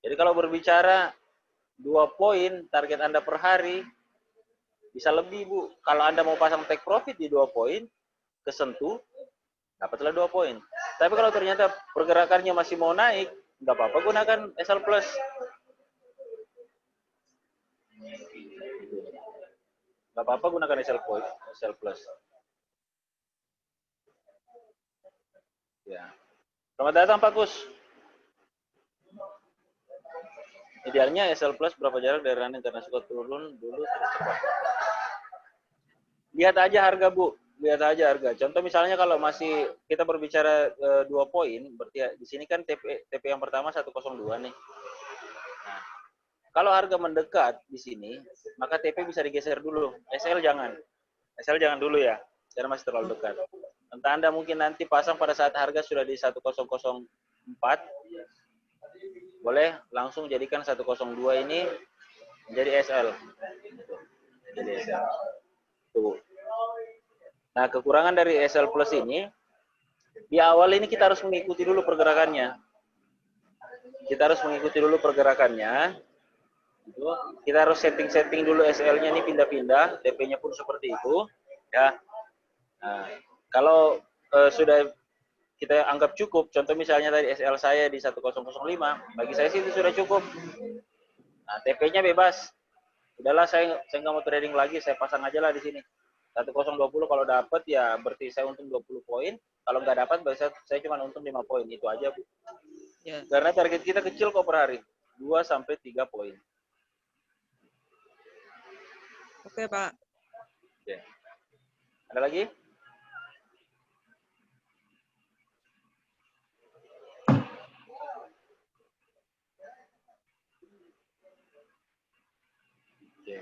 Jadi kalau berbicara 2 poin target Anda per hari, bisa lebih Bu. Kalau Anda mau pasang take profit di 2 poin, kesentuh, dapatlah 2 poin. Tapi kalau ternyata pergerakannya masih mau naik, nggak apa-apa gunakan SL plus. Nggak apa-apa gunakan SL plus. Ya. Selamat datang Pak Kus. Idealnya SL plus berapa jarak dari running karena suka turun dulu terus cepat. Lihat aja harga Bu. Lihat aja harga. Contoh misalnya kalau masih kita berbicara 2 poin, berarti di sini kan TP yang pertama 102 nih. Nah, kalau harga mendekat di sini, maka TP bisa digeser dulu. SL jangan. SL jangan dulu ya, karena masih terlalu dekat. Entah Anda mungkin nanti pasang pada saat harga sudah di 1004, boleh langsung jadikan 102 ini menjadi SL. Jadi SL. Tuh. Nah, kekurangan dari SL plus ini, di awal ini kita harus mengikuti dulu pergerakannya. Kita harus mengikuti dulu pergerakannya. Kita harus setting dulu SL-nya ini pindah-pindah, TP-nya pun seperti itu. Ya. Nah, kalau sudah kita anggap cukup, contoh misalnya tadi SL saya di 1005, bagi saya sih itu sudah cukup. Nah, TP-nya bebas. Udahlah, saya nggak mau trading lagi, saya pasang aja lah di sini. 1020 kalau dapat ya berarti saya untung 20 poin. Kalau nggak dapat berarti saya cuma untung 5 poin. Itu aja, Bu. Ya. Karena target kita kecil kok per hari. 2 sampai 3 poin. Oke, Pak. Oke. Ada lagi? Oke.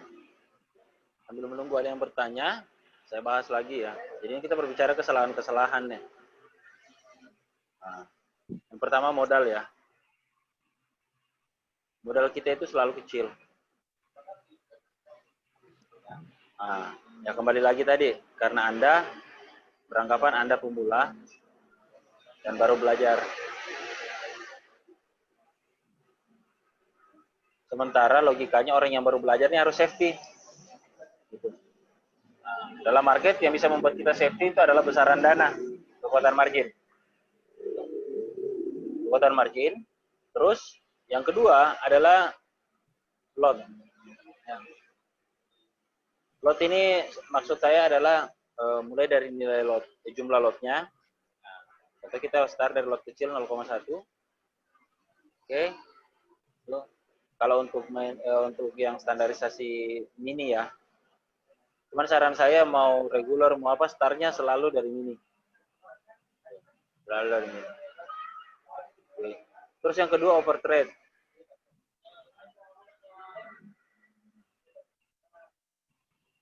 Sambil menunggu ada yang bertanya, saya bahas lagi ya. Jadi ini kita berbicara kesalahan-kesalahan nih. Nah, yang pertama modal ya. Modal kita itu selalu kecil. Nah, ya kembali lagi tadi, karena Anda beranggapan Anda pemula dan baru belajar. Sementara logikanya orang yang baru belajar ini harus safety. Gitu. Nah, dalam market yang bisa membuat kita safety itu adalah besaran dana, kekuatan margin. Kekuatan margin, terus Yang kedua adalah lot. Ya. Lot ini maksud saya adalah mulai dari nilai lot, jumlah lotnya. Atau kita start dari lot kecil 0,1. Oke. Kalau untuk untuk yang standarisasi mini ya. Cuman saran saya mau regular mau apa startnya selalu dari mini. Selalu dari mini. Oke. Terus yang kedua overtrade.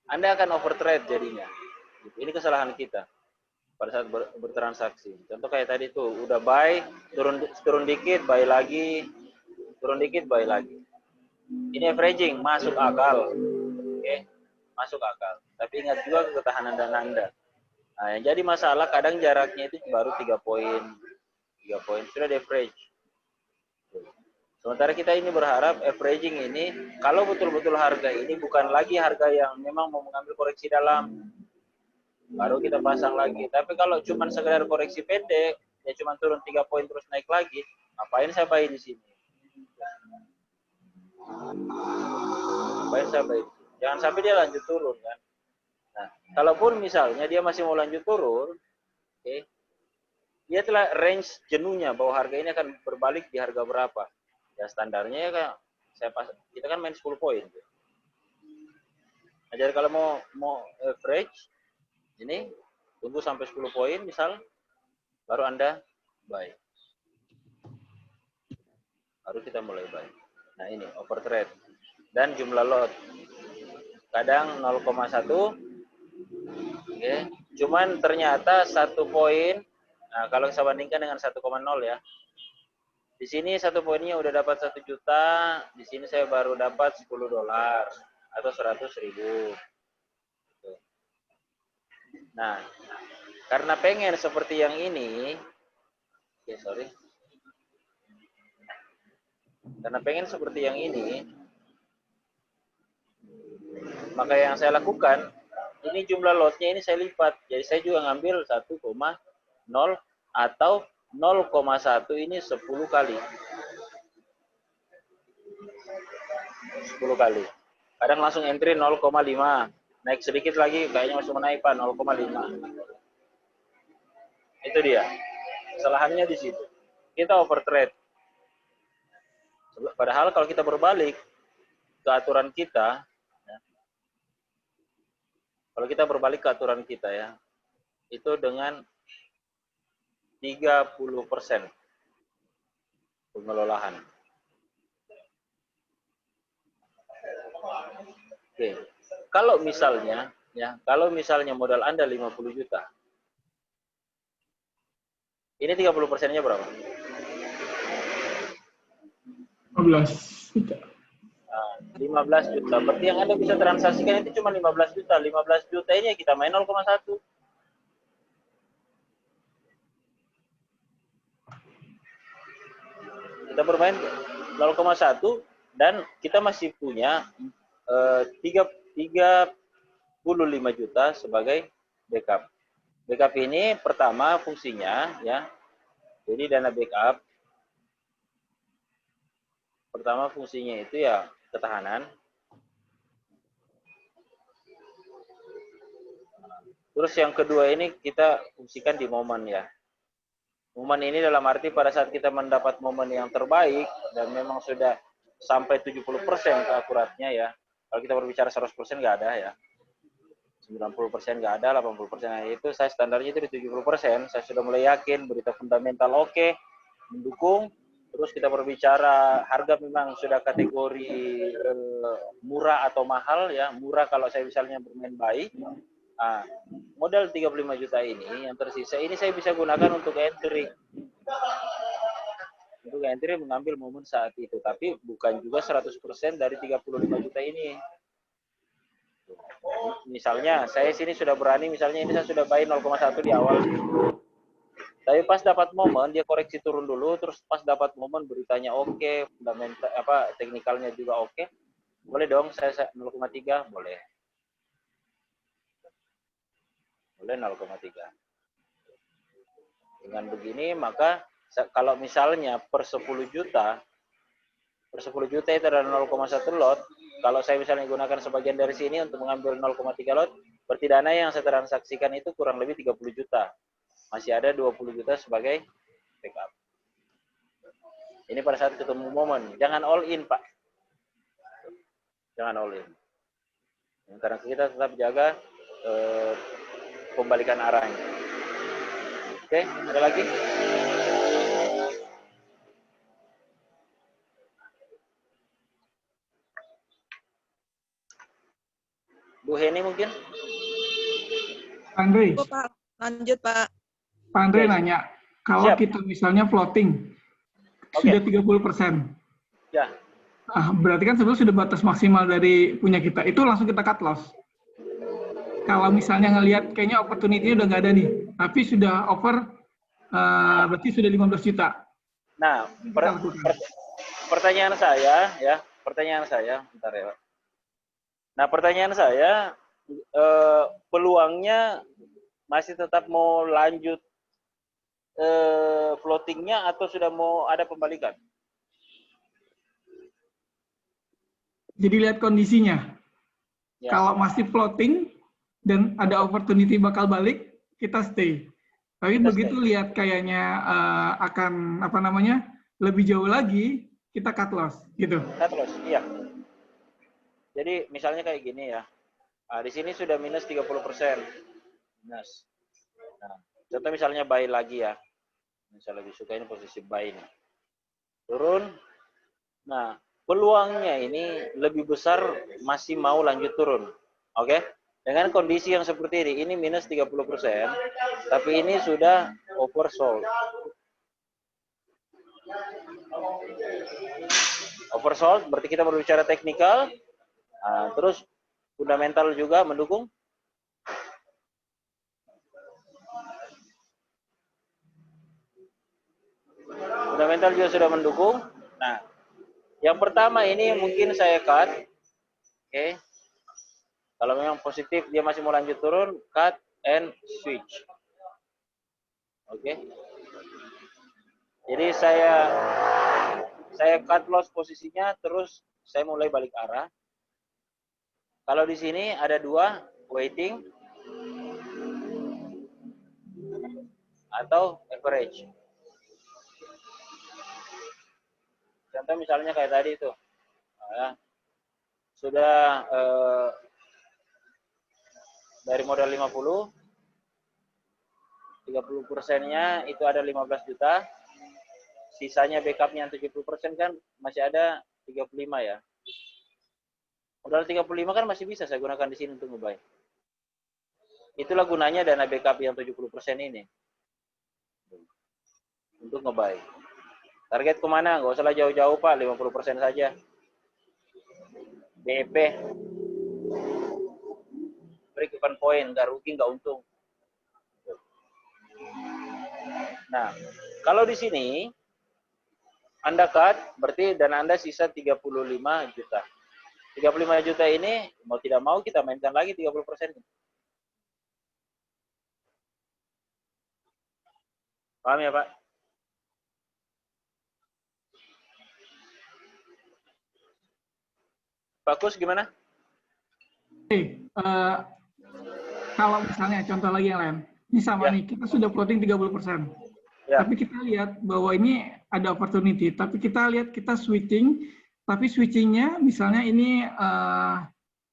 Anda akan overtrade jadinya. Ini kesalahan kita pada saat bertransaksi. Contoh kayak tadi tuh udah buy, turun dikit, buy lagi, turun dikit, buy lagi. Ini averaging masuk akal. Oke. Masuk akal. Tapi ingat juga ketahanan dana Anda. Nah, yang jadi masalah kadang jaraknya itu baru 3 poin. 3 poin sudah di average. Sementara kita ini berharap averaging ini kalau betul-betul harga ini bukan lagi harga yang memang mau mengambil koreksi dalam, baru kita pasang lagi. Tapi kalau cuma sekedar koreksi pendek, ya cuma turun 3 poin terus naik lagi, ngapain saya buy di sini? Ngapain saya buy? Jangan sampai dia lanjut turun kan. Nah, kalaupun misalnya dia masih mau lanjut turun, oke, dia telah range jenuhnya bahwa harga ini akan berbalik di harga berapa. Ya standarnya ya kan kita kan main 10 poin. Nah, jadi kalau mau average ini tunggu sampai 10 poin misal baru Anda buy. Baru kita mulai buy. Nah, ini overtrade dan jumlah lot. Kadang 0,1. Oke. Cuman ternyata 1 poin. Nah, kalau saya bandingkan dengan 1,0 ya. Di sini 1 poinnya udah dapat 1 juta, di sini saya baru dapat $10 atau 100.000. Nah, karena pengen seperti yang ini, karena pengen seperti yang ini, maka yang saya lakukan, ini jumlah lotnya ini saya lipat. Jadi saya juga ngambil 1,0 atau 0,1 ini 10 kali. 10 kali. Kadang langsung entry 0,5. Naik sedikit lagi, kayaknya masih menaik Pak, 0,5. Itu dia. Kesalahannya di situ. Kita overtrade. Padahal kalau kita berbalik ke aturan kita, ya, kalau kita berbalik ke aturan kita ya, itu dengan 30% pengelolaan. Oke. Kalau misalnya ya, kalau misalnya modal Anda 50 juta. Ini 30%-nya berapa? 15 juta. 15 juta. Berarti yang Anda bisa transaksikan itu cuma 15 juta. 15 juta ini kita main 0,1. Kita bermain 0,1 dan kita masih punya 35 juta sebagai backup. Backup ini pertama fungsinya ya. Jadi dana backup pertama fungsinya itu ya ketahanan. Terus yang kedua ini kita fungsikan di momen ya. Momen ini dalam arti pada saat kita mendapat momen yang terbaik dan memang sudah sampai 70% keakuratnya ya. Kalau kita berbicara 100% nggak ada ya. 90% nggak ada, 80% itu saya standarnya itu di 70%. Saya sudah mulai yakin berita fundamental oke, mendukung. Terus kita berbicara harga memang sudah kategori murah atau mahal ya. Murah kalau saya misalnya bermain baik. Nah, modal 35 juta ini yang tersisa ini saya bisa gunakan untuk entry. Untuk entry mengambil momen saat itu, tapi bukan juga 100% dari 35 juta ini. Misalnya saya sini sudah berani, misalnya ini saya sudah buy 0,1 di awal. Tapi pas dapat momen dia koreksi turun dulu, terus pas dapat momen beritanya oke, fundamental apa teknikalnya juga oke. Boleh dong saya 0,3 boleh. Boleh 0,3. Dengan begini maka kalau misalnya per 10 juta per 10 juta itu ada 0,1 lot. Kalau saya misalnya gunakan sebagian dari sini untuk mengambil 0,3 lot, berarti dana yang saya transaksikan itu kurang lebih 30 juta. Masih ada 20 juta sebagai backup. Ini pada saat ketemu momen. Jangan all in, Pak. Jangan all in. Karena kita tetap jaga pembalikan arahnya. Oke, ada lagi? Bu Heni mungkin? Andre, Oh, Pak. Lanjut, Pak. Pak Andre Yes. nanya, kalau Siap. kita misalnya floating, Oke. sudah 30%. Ya, Berarti kan sebenarnya sudah batas maksimal dari punya kita. Itu langsung kita cut loss. Kalau misalnya ngelihat kayaknya opportunity-nya udah nggak ada nih, tapi sudah over, berarti sudah 15 juta. nah, pertanyaan saya, bentar ya, Pak. Nah, pertanyaan saya, peluangnya masih tetap mau lanjut floatingnya atau sudah mau ada pembalikan? Jadi lihat kondisinya. Ya. Kalau masih floating dan ada opportunity bakal balik, kita stay. Tapi Kita begitu stay. lihat kayaknya akan lebih jauh lagi, kita cut loss gitu. Cut loss, iya. Jadi misalnya kayak gini ya. Nah, di sini sudah minus 30%. Minus. Nah, contoh misalnya buy lagi ya. Saya lebih suka ini posisi buy nih. Turun. Nah, peluangnya ini lebih besar masih mau lanjut turun. Oke? Dengan kondisi yang seperti ini minus 30%, tapi ini sudah oversold. Oversold berarti kita berbicara teknikal. Terus fundamental juga mendukung. Fundamental juga sudah mendukung. Nah, yang pertama ini mungkin saya cut. Oke. Kalau memang positif dia masih mau lanjut turun, cut and switch. Oke. Jadi saya cut loss posisinya, terus saya mulai balik arah. Kalau di sini ada dua, waiting atau average. Contoh misalnya kayak tadi itu, sudah dari modal 50, 30%-nya itu ada 15 juta, sisanya backupnya 70% kan masih ada 35 ya. Modal 35 kan masih bisa saya gunakan di sini untuk ngebuy. Itulah gunanya dana backup yang 70% ini. Untuk ngebuy. Target kemana? Nggak usah jauh-jauh Pak, 50% saja. BEP. Break even point, nggak rugi, nggak untung. Nah, kalau di sini, Anda cut, berarti dana Anda sisa 35 juta. 35 juta ini mau tidak mau kita mainkan lagi 30%. Paham ya, Pak? Bagus gimana? Oke, kalau misalnya contoh lagi yang lain, ini sama Ya. nih, kita sudah floating 30%. Ya. Tapi kita lihat bahwa ini ada opportunity, tapi kita lihat kita switching, tapi switchingnya misalnya ini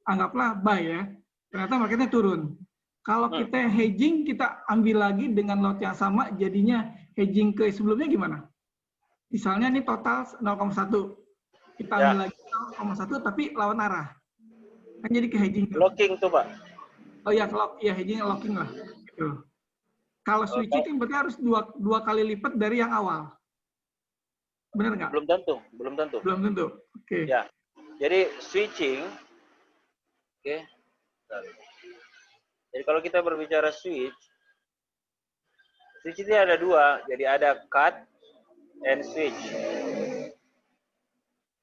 anggaplah buy ya, ternyata marketnya turun. Kalau kita hedging, kita ambil lagi dengan lot yang sama, jadinya hedging ke sebelumnya gimana? Misalnya ini total 0,1, kita ambil lagi 0,1 tapi lawan arah. Kan jadi ke hedging. Locking tuh Pak. Oh ya, hedging locking lah. Gitu. Kalau switching itu berarti harus dua kali lipat dari yang awal. Benar nggak? Belum tentu. Belum tentu. Oke. Ya. Jadi switching, oke. Jadi kalau kita berbicara switch itu ada dua. Jadi ada cut and switch.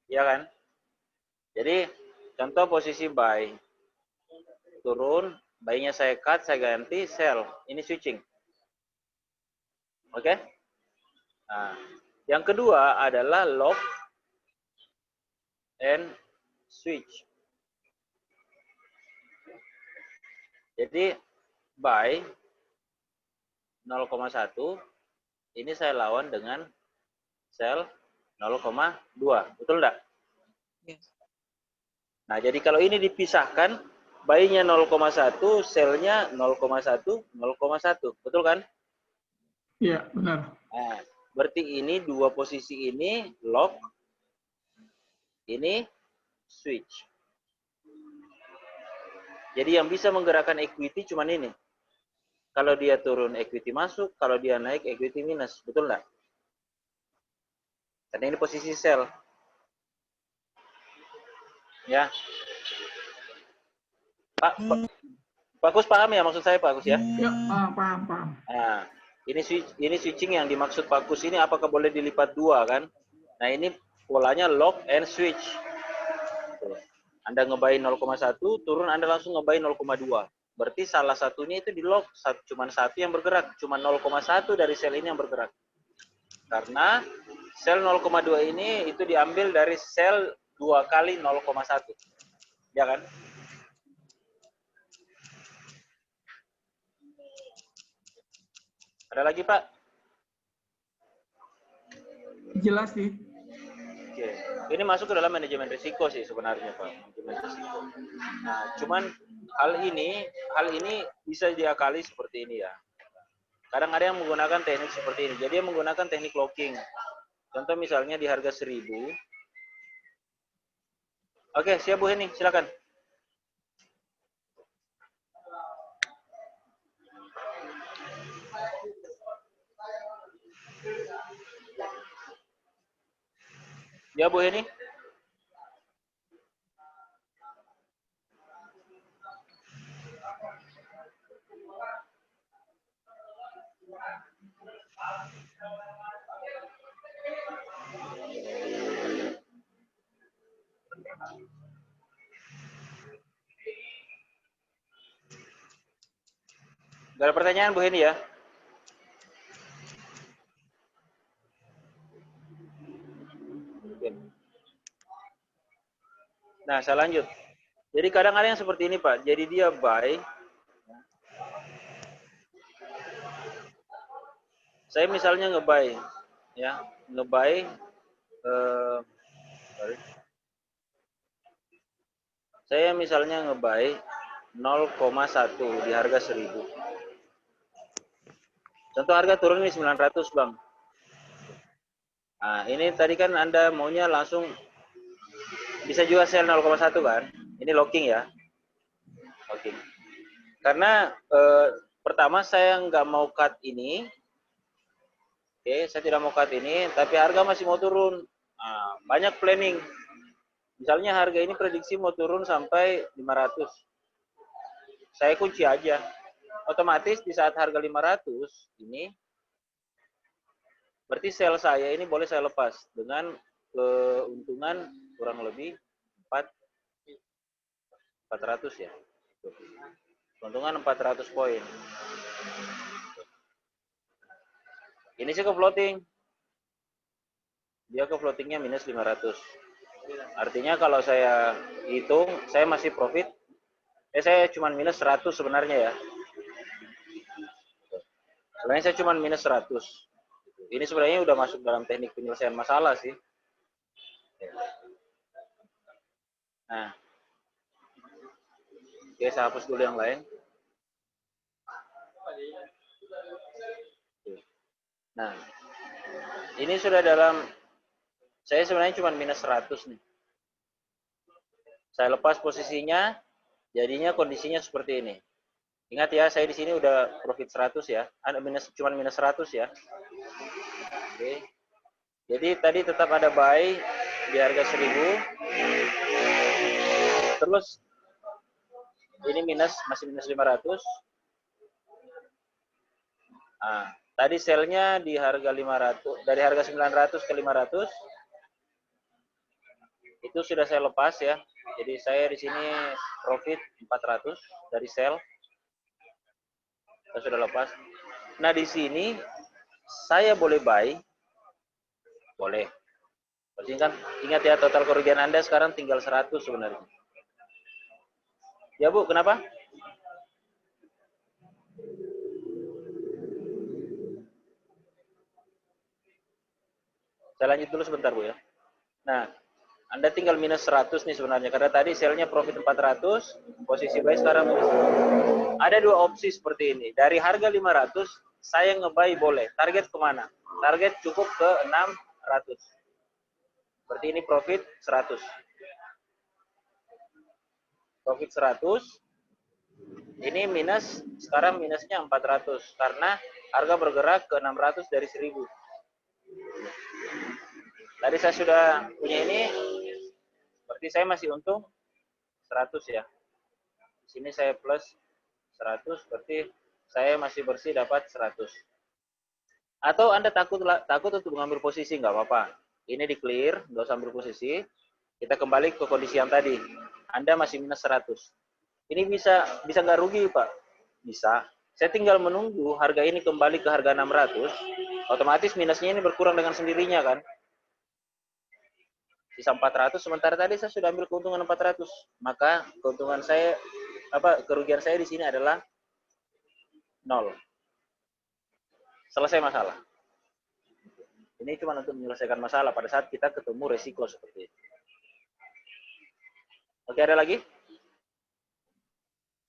Ya kan? Jadi contoh posisi buy. Turun, buy-nya saya cut, saya ganti, sell. Ini switching. Oke? Nah, yang kedua adalah lock and switch. Jadi buy 0,1 ini saya lawan dengan sell 0,2. Betul enggak? Yes. Nah, jadi kalau ini dipisahkan, buy-nya 0,1, sell-nya 0,1, 0,1. Betul kan? Iya, benar. Nah, berarti ini dua posisi ini lock, ini switch. Jadi yang bisa menggerakkan equity cuma ini. Kalau dia turun, equity masuk. Kalau dia naik, equity minus. Betul nggak? Karena ini posisi sell. Ya. Pak Kus paham ya maksud saya, Pak Kus ya? Ya, paham. Nah, ini switching yang dimaksud Pak Kus ini apakah boleh dilipat dua kan? Nah, ini polanya lock and switch. Anda ngebuy 0,1, turun Anda langsung ngebuy 0,2. Berarti salah satunya itu di lock, cuma satu yang bergerak, cuma 0,1 dari sel ini yang bergerak. Karena sel 0,2 ini itu diambil dari sel 2 kali 0,1. Ya kan? Ada lagi, Pak? Jelas sih. Oke. Ini masuk ke dalam manajemen risiko sih sebenarnya, Pak. Manajemen risiko. Nah, cuman hal ini bisa diakali seperti ini ya. Kadang ada yang menggunakan teknik seperti ini. Jadi dia menggunakan teknik locking. Contoh misalnya di harga 1000. Oke, siap Bu Heni, silakan. Ya Bu Heni. Gak ada pertanyaan Bu Heni ya? Nah, saya lanjut. Jadi kadang ada yang seperti ini, Pak. Jadi dia buy. Saya misalnya nge-buy, ya, nge-buy. Saya misalnya nge-buy 0,1 di harga 1000. Contoh harga turun ini 900, Bang. Nah, ini tadi kan Anda maunya langsung bisa juga sell 0,1 kan? Ini locking ya. Locking. Karena pertama saya nggak mau cut ini. Oke, saya tidak mau cut ini, tapi harga masih mau turun. Nah, banyak planning. Misalnya harga ini prediksi mau turun sampai 500. Saya kunci aja. Otomatis di saat harga 500 ini, berarti sell saya ini boleh saya lepas dengan keuntungan kurang lebih 400 ya. Keuntungan 400 poin. Ini sih ke floating. Dia ke floatingnya minus 500. Artinya kalau saya hitung, saya masih profit. Saya cuma minus 100 sebenarnya ya. Sebenarnya saya cuma minus 100. Ini sebenarnya udah masuk dalam teknik penyelesaian masalah sih. Nah. Oke, saya hapus dulu yang lain. Nah, ini sudah dalam, saya sebenarnya cuma minus 100 nih. Saya lepas posisinya, jadinya kondisinya seperti ini. Ingat ya, saya di sini udah profit 100 ya. Cuma minus 100 ya. Oke. Jadi tadi tetap ada buy di harga 1000. Terus ini masih minus 500. Nah, tadi sell-nya di harga 500, dari harga 900 ke 500. Itu sudah saya lepas ya. Jadi saya di sini profit 400 dari sell. Saya sudah lepas. Nah, di sini saya boleh buy. Boleh. Kan ingat ya, total kerugian Anda sekarang tinggal 100 sebenarnya. Ya Bu, kenapa? Saya lanjut dulu sebentar Bu ya. Nah, Anda tinggal minus 100 nih sebenarnya, karena tadi selnya profit 400, posisi buy sekarang minus 100. Ada dua opsi seperti ini. Dari harga 500, saya nge-buy boleh. Target kemana? Target cukup ke 600. Berarti ini profit 100. Profit 100. Ini minus, sekarang minusnya 400. Karena harga bergerak ke 600 dari 1000. Tadi saya sudah punya ini, berarti saya masih untung 100 ya. Di sini saya plus 100, berarti saya masih bersih dapat 100. Atau Anda takut untuk mengambil posisi, nggak apa-apa. Ini di clear, nggak usah ambil posisi. Kita kembali ke kondisi yang tadi. Anda masih minus 100. Ini bisa nggak rugi, Pak? Bisa. Saya tinggal menunggu harga ini kembali ke harga 600, otomatis minusnya ini berkurang dengan sendirinya kan. Sisa 400, sementara tadi saya sudah ambil keuntungan 400. Maka keuntungan saya, kerugian saya di sini adalah 0. Selesai masalah. Ini cuma untuk menyelesaikan masalah pada saat kita ketemu resiko seperti itu. Oke, ada lagi?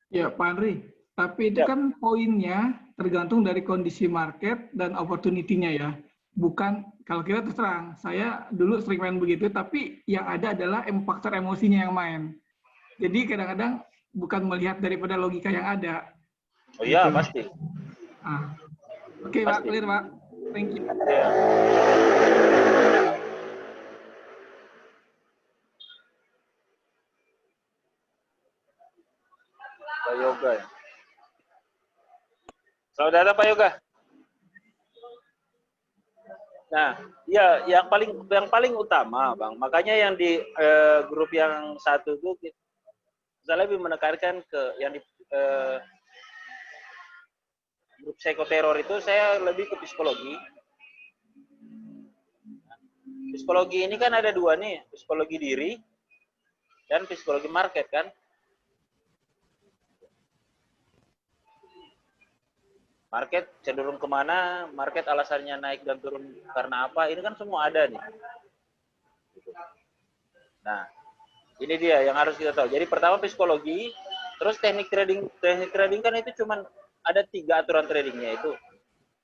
Ya, Pak Andri. Tapi itu kan poinnya tergantung dari kondisi market dan opportunity-nya ya. Bukan, kalau kita terus terang, saya dulu sering main begitu, tapi yang ada adalah faktor emosinya yang main. Jadi kadang-kadang bukan melihat daripada logika yang ada. Oh iya, gitu. pasti. Oke, Pak, clear, Pak. Thank you. Ya. Pak Yoga ya. Selamat datang Pak Yoga. Nah, ya yang paling utama, Bang. Makanya yang di grup yang satu itu saya lebih menekankan ke yang di grup psikoteror itu, saya lebih ke psikologi. Psikologi ini kan ada dua nih, psikologi diri dan psikologi market kan. Market cenderung kemana, market alasannya naik dan turun karena apa, ini kan semua ada nih. Nah, ini dia yang harus kita tahu. Jadi pertama psikologi, terus teknik trading. Teknik trading kan itu cuman ada 3 aturan tradingnya itu.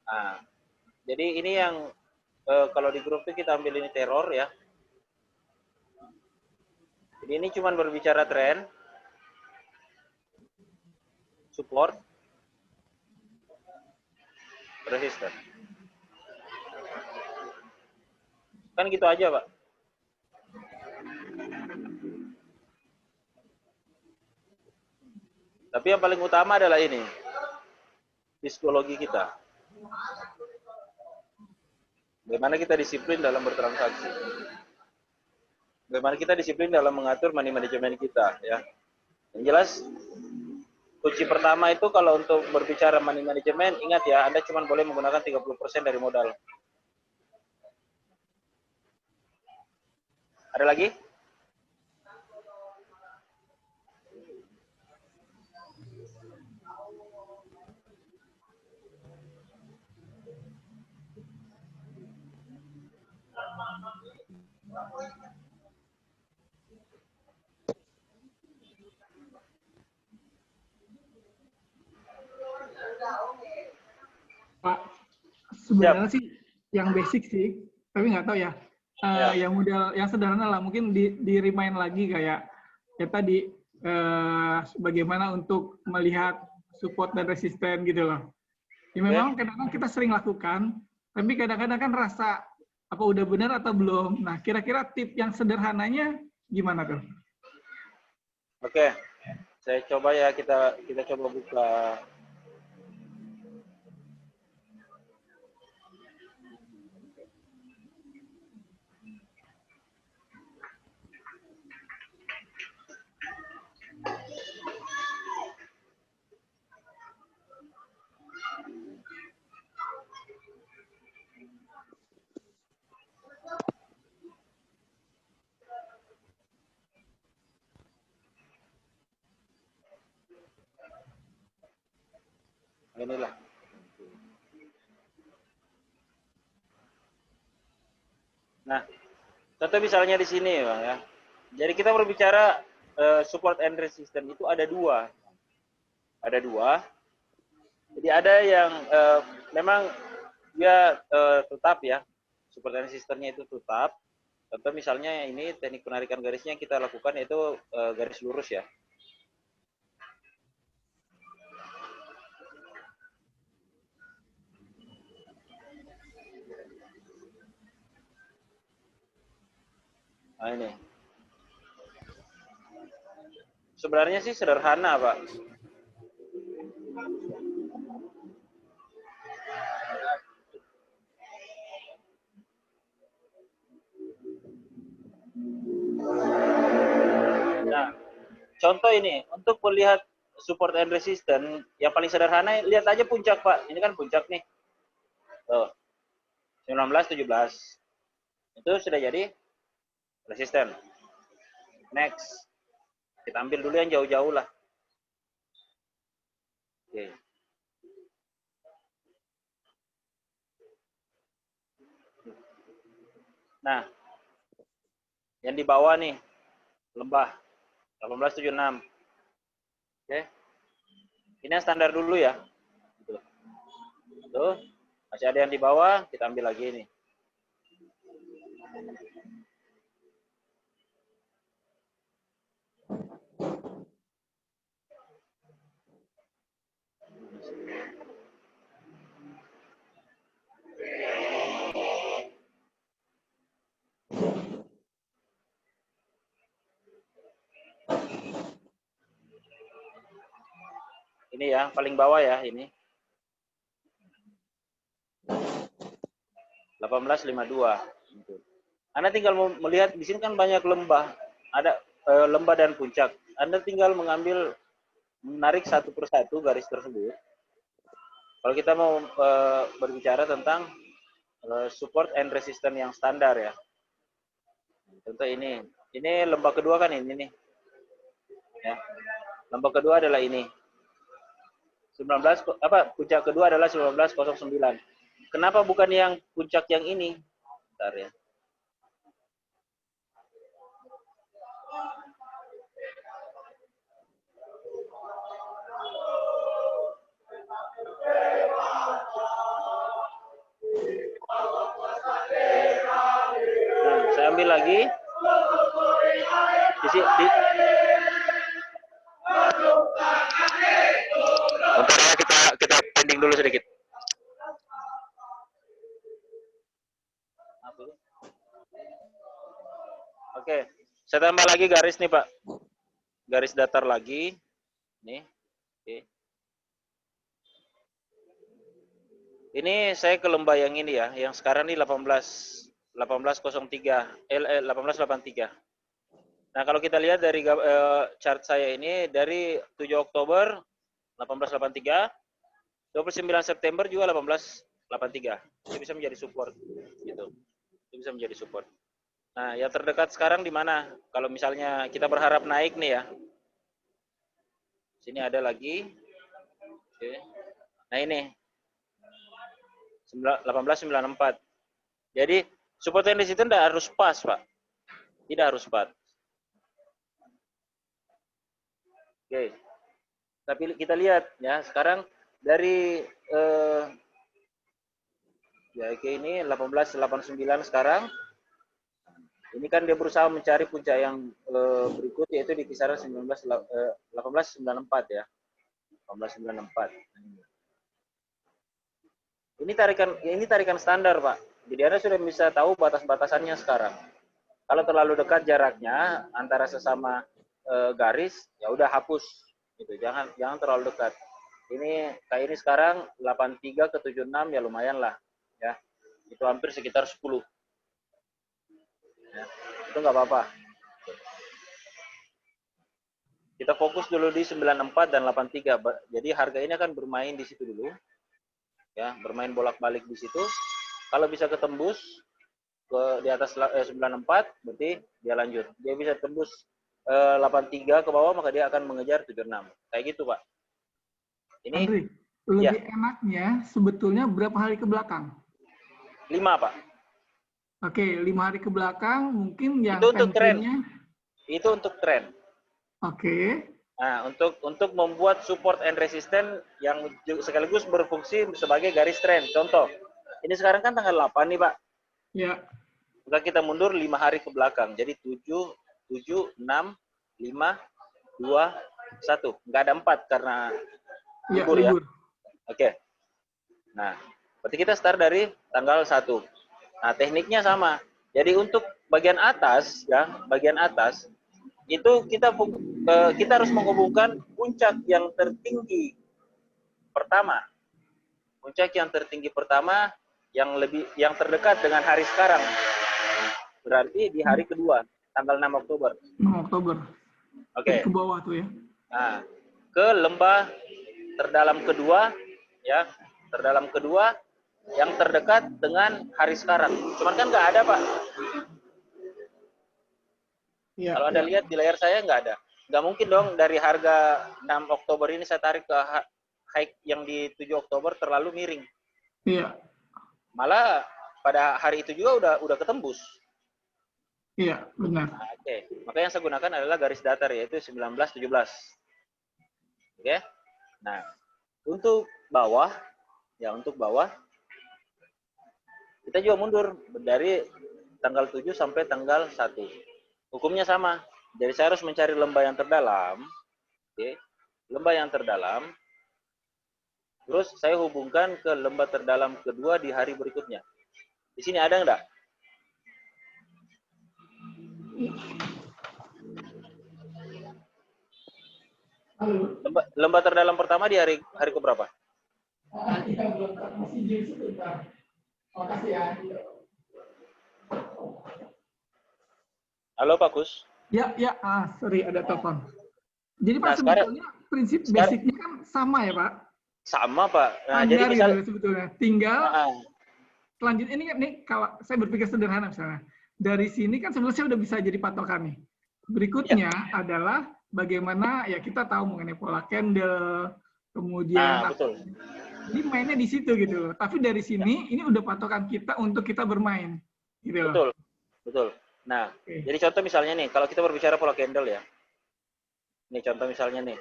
Nah, jadi ini yang kalau di grup itu kita ambil ini teror ya. Jadi ini cuman berbicara tren, support, resisten. Kan gitu aja, Pak. Tapi yang paling utama adalah ini, psikologi kita. Bagaimana kita disiplin dalam bertransaksi. Bagaimana kita disiplin dalam mengatur money management kita, ya. Yang jelas, kunci pertama itu kalau untuk berbicara money management, ingat ya, Anda cuma boleh menggunakan 30% dari modal. Ada lagi? Pak, sebenarnya sih yang basic sih, tapi nggak tahu ya. Yang model yang sederhana lah, mungkin di remind lagi kayak tadi bagaimana untuk melihat support dan resisten gitu loh. Ya memang kadang-kadang kita sering lakukan, tapi kadang-kadang kan rasa apa udah benar atau belum. Nah, kira-kira tip yang sederhananya gimana tuh? Oke, saya coba ya, kita coba buka. Inilah. Nah, contoh misalnya di sini, Bang ya. Jadi kita berbicara support and resistance itu ada dua. Ada dua. Jadi ada yang memang dia tetap ya, support and resistance-nya itu tetap. Contoh misalnya ini teknik penarikan garisnya yang kita lakukan yaitu garis lurus ya. Nah ini. Sebenarnya sih sederhana, Pak. Nah, contoh ini, untuk melihat support and resistance, yang paling sederhana, lihat aja puncak, Pak. Ini kan puncak nih. Tuh, 19, 17. Itu sudah jadi resisten. Next. Kita ambil dulu yang jauh-jauh lah. Oke. Nah, yang di bawah nih, lembah 1876. Oke. Ini yang standar dulu ya. Tuh, masih ada yang di bawah, kita ambil lagi nih. Ini ya, paling bawah ya, ini. 1852. Anda tinggal melihat di sini kan banyak lembah, ada lembah dan puncak. Anda tinggal menarik satu persatu garis tersebut. Kalau kita mau berbicara tentang support and resistance yang standar ya. Contoh ini lembah kedua kan ini nih. Ya. Lembah kedua adalah ini. Puncak kedua adalah 1909. Kenapa bukan yang puncak yang ini? Bentar ya. Nah, saya ambil lagi. Bentar ya, kita pending dulu sedikit. Oke, saya tambah lagi garis nih, Pak. Garis datar lagi. Nih. Oke. Ini saya ke lembah yang ini ya, yang sekarang nih 1803, 1883. Nah, kalau kita lihat dari chart saya ini dari 7 Oktober 1883, 29 September juga 1883. Itu bisa menjadi support gitu. Itu bisa menjadi support. Nah, yang terdekat sekarang di mana? Kalau misalnya kita berharap naik nih ya. Sini ada lagi. Oke. Nah, ini 1894. Jadi, support and resistance tidak harus pas, Pak. Tidak harus pas. Oke. Tapi kita lihat ya, sekarang dari ya ini 1889 sekarang. Ini kan dia berusaha mencari puncak yang berikut yaitu di kisaran 1894 ya. 1894. Ini tarikan standar, Pak. Jadi Anda sudah bisa tahu batas-batasannya sekarang. Kalau terlalu dekat jaraknya antara sesama garis, ya udah hapus gitu. Jangan terlalu dekat. Ini kayak ini sekarang 83 ke 76 ya lumayan lah ya. Itu hampir sekitar 10. Ya, itu nggak apa-apa. Kita fokus dulu di 94 dan 83. Jadi harga ini akan bermain di situ dulu. Ya, bermain bolak-balik di situ. Kalau bisa ketembus di atas 94, berarti dia lanjut. Dia bisa tembus 83 ke bawah, maka dia akan mengejar 76. Kayak gitu, Pak. Ini Andri, lebih enaknya sebetulnya berapa hari ke belakang? 5, Pak. Oke, 5 hari ke belakang mungkin yang Itu untuk tren. time-nya. Itu untuk tren. Oke. Nah, untuk membuat support and resistance yang sekaligus berfungsi sebagai garis tren. Contoh, ini sekarang kan tanggal 8 nih, Pak. Ya. Maka kita mundur 5 hari ke belakang. Jadi 7, 6, 5, 2, 1. Nggak ada 4 karena libur ya. Oke. Nah, berarti kita start dari tanggal 1. Nah, tekniknya sama. Jadi untuk bagian atas ya, bagian atas itu kita harus menghubungkan puncak yang tertinggi pertama. Puncak yang tertinggi pertama yang terdekat dengan hari sekarang. Berarti di hari kedua, tanggal 6 Oktober. 6 Oktober. Oke. Ke bawah tuh ya. Nah, ke lembah terdalam kedua ya, terdalam kedua yang terdekat dengan hari sekarang. Cuman kan nggak ada, Pak. Ya, Kalau Anda lihat di layar saya nggak ada. Nggak mungkin dong dari harga 6 Oktober ini saya tarik ke high yang di 7 Oktober terlalu miring. Iya. Malah pada hari itu juga udah ketembus. Iya, benar. Nah, oke. Maka yang saya gunakan adalah garis datar yaitu 19-17. Oke. Nah, untuk bawah kita juga mundur dari tanggal 7 sampai tanggal 1. Hukumnya sama. Jadi saya harus mencari lembah yang terdalam. Oke. Lembah yang terdalam. Terus saya hubungkan ke lembah terdalam kedua di hari berikutnya. Di sini ada enggak? Lembah terdalam pertama di hari ke berapa? Halo Pak Kus. Ya, sorry ada telepon. Jadi Pak, Nah, sebetulnya prinsip basicnya kan sama ya Pak? Sama Pak. Nah, Standar jadi misal gitu, sebetulnya. Tinggal selanjutnya ini kalau saya berpikir sederhana misalnya. Dari sini kan sebenarnya saya udah bisa jadi patokan nih. Berikutnya adalah bagaimana ya kita tahu mengenai pola candle, kemudian betul. Jadi mainnya di situ gitu loh. Tapi dari sini ini udah patokan kita untuk kita bermain. Gitu loh. Betul. Nah, jadi contoh misalnya nih, kalau kita berbicara pola candle ya. Ini contoh misalnya nih.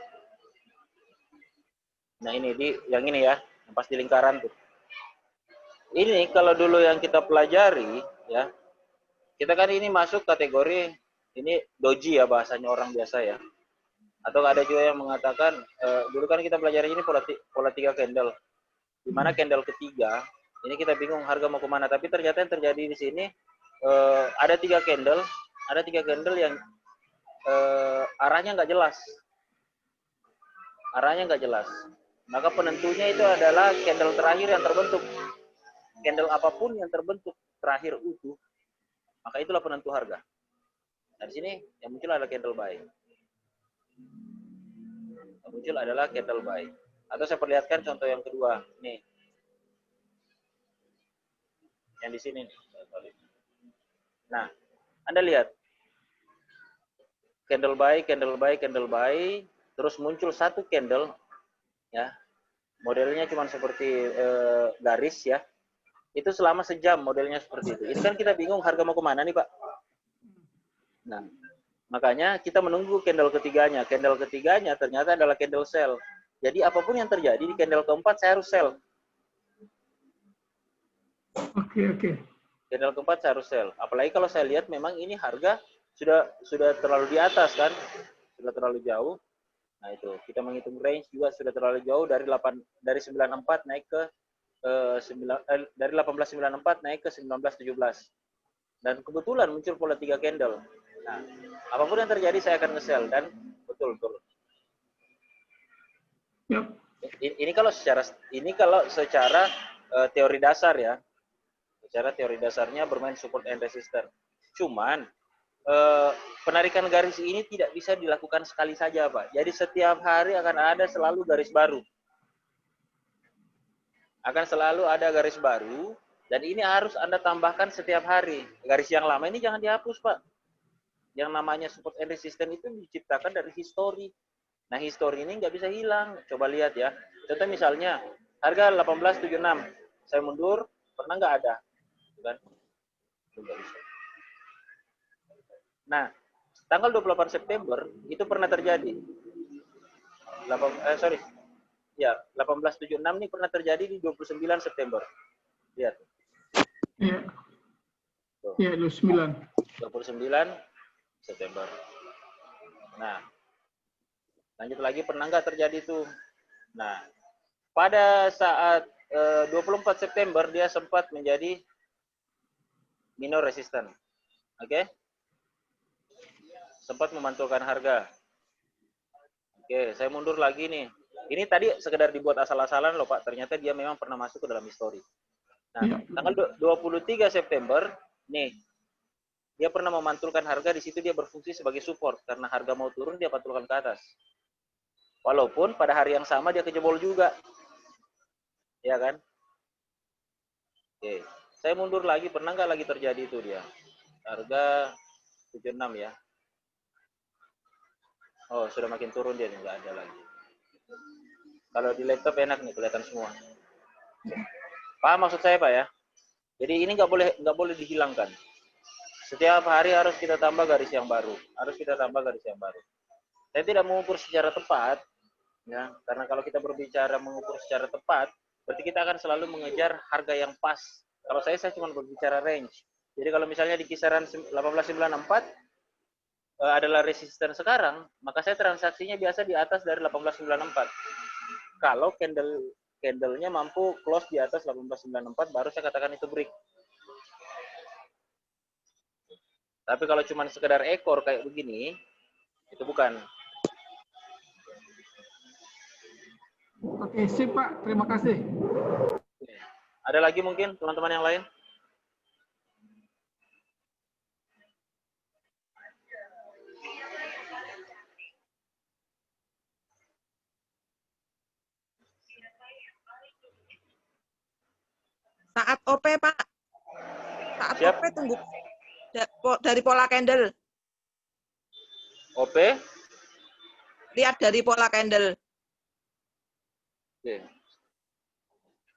Nah, ini yang ini ya, yang pas di lingkaran tuh. Ini kalau dulu yang kita pelajari ya, kita kan ini masuk kategori ini doji ya bahasanya orang biasa ya. Atau ada juga yang mengatakan dulu kan kita pelajari ini pola 3 candle. Di mana candle ketiga, ini kita bingung harga mau kemana. Tapi ternyata yang terjadi di sini ada 3 candle yang arahnya nggak jelas. Maka penentunya itu adalah candle terakhir yang terbentuk. Candle apapun yang terbentuk terakhir utuh, maka itulah penentu harga. Nah, di sini yang muncul adalah candle buy. Atau saya perlihatkan contoh yang kedua. Nih. Yang di sini. Nah, Anda lihat. Candle buy, terus muncul satu candle ya. Modelnya cuma seperti garis ya. Itu selama sejam modelnya seperti itu. Ini kan kita bingung harga mau kemana nih Pak. Nah, makanya kita menunggu candle ketiganya. Candle ketiganya ternyata adalah candle sell. Jadi apapun yang terjadi di candle keempat saya harus sell. Oke. Candle keempat saya harus sell. Apalagi kalau saya lihat memang ini harga sudah terlalu di atas kan. Sudah terlalu jauh. Nah itu, kita menghitung range juga sudah terlalu jauh dari 94 naik ke dari 1894 naik ke 1917. Dan kebetulan muncul pola 3 candle. Nah, apapun yang terjadi saya akan nge-sell dan betul. Yep. Ini kalau secara teori dasar ya. Secara teori dasarnya bermain support and resistance. Cuman penarikan garis ini tidak bisa dilakukan sekali saja, Pak. Jadi setiap hari akan ada selalu garis baru. Dan ini harus Anda tambahkan setiap hari. Garis yang lama ini jangan dihapus, Pak. Yang namanya support and resistance itu diciptakan dari histori. Nah, histori ini nggak bisa hilang. Coba lihat ya. Contoh misalnya, harga 18.76. Saya mundur, pernah nggak ada? Kan? Nggak bisa. Nah, tanggal 28 September itu pernah terjadi. 18.76 ini pernah terjadi di 29 September. Lihat. Iya. Tuh. Iya, 29. 29 September. Nah, lanjut lagi, pernah nggak terjadi itu? Nah, pada saat 24 September dia sempat menjadi minor resistant. Oke? Sempat memantulkan harga. Oke, saya mundur lagi nih. Ini tadi sekedar dibuat asal-asalan loh Pak. Ternyata dia memang pernah masuk ke dalam histori. Nah, Iya. tanggal 23 September, nih, dia pernah memantulkan harga, di situ dia berfungsi sebagai support. Karena harga mau turun, dia pantulkan ke atas. Walaupun pada hari yang sama dia kejebol juga. Ya kan? Oke, saya mundur lagi, pernah nggak lagi terjadi itu dia? Harga 76 ya. Oh, sudah makin turun dia, nggak ada lagi. Kalau di laptop enak nih, kelihatan semua. Paham maksud saya Pak ya? Jadi ini nggak boleh dihilangkan. Setiap hari harus kita tambah garis yang baru. Harus kita tambah garis yang baru. Saya tidak mengukur secara tepat, ya, karena kalau kita berbicara mengukur secara tepat, berarti kita akan selalu mengejar harga yang pas. Kalau saya cuma berbicara range. Jadi kalau misalnya di kisaran 1894 adalah resisten sekarang, maka saya transaksinya biasa di atas dari 1894. Kalau candle-nya mampu close di atas 1894, baru saya katakan itu break. Tapi kalau cuma sekedar ekor kayak begini, itu bukan. Oke, sip Pak. Terima kasih. Ada lagi mungkin teman-teman yang lain? Saat OP, Pak. Saat Siap. OP tunggu dari pola candle. OP? Lihat dari pola candle. Oke.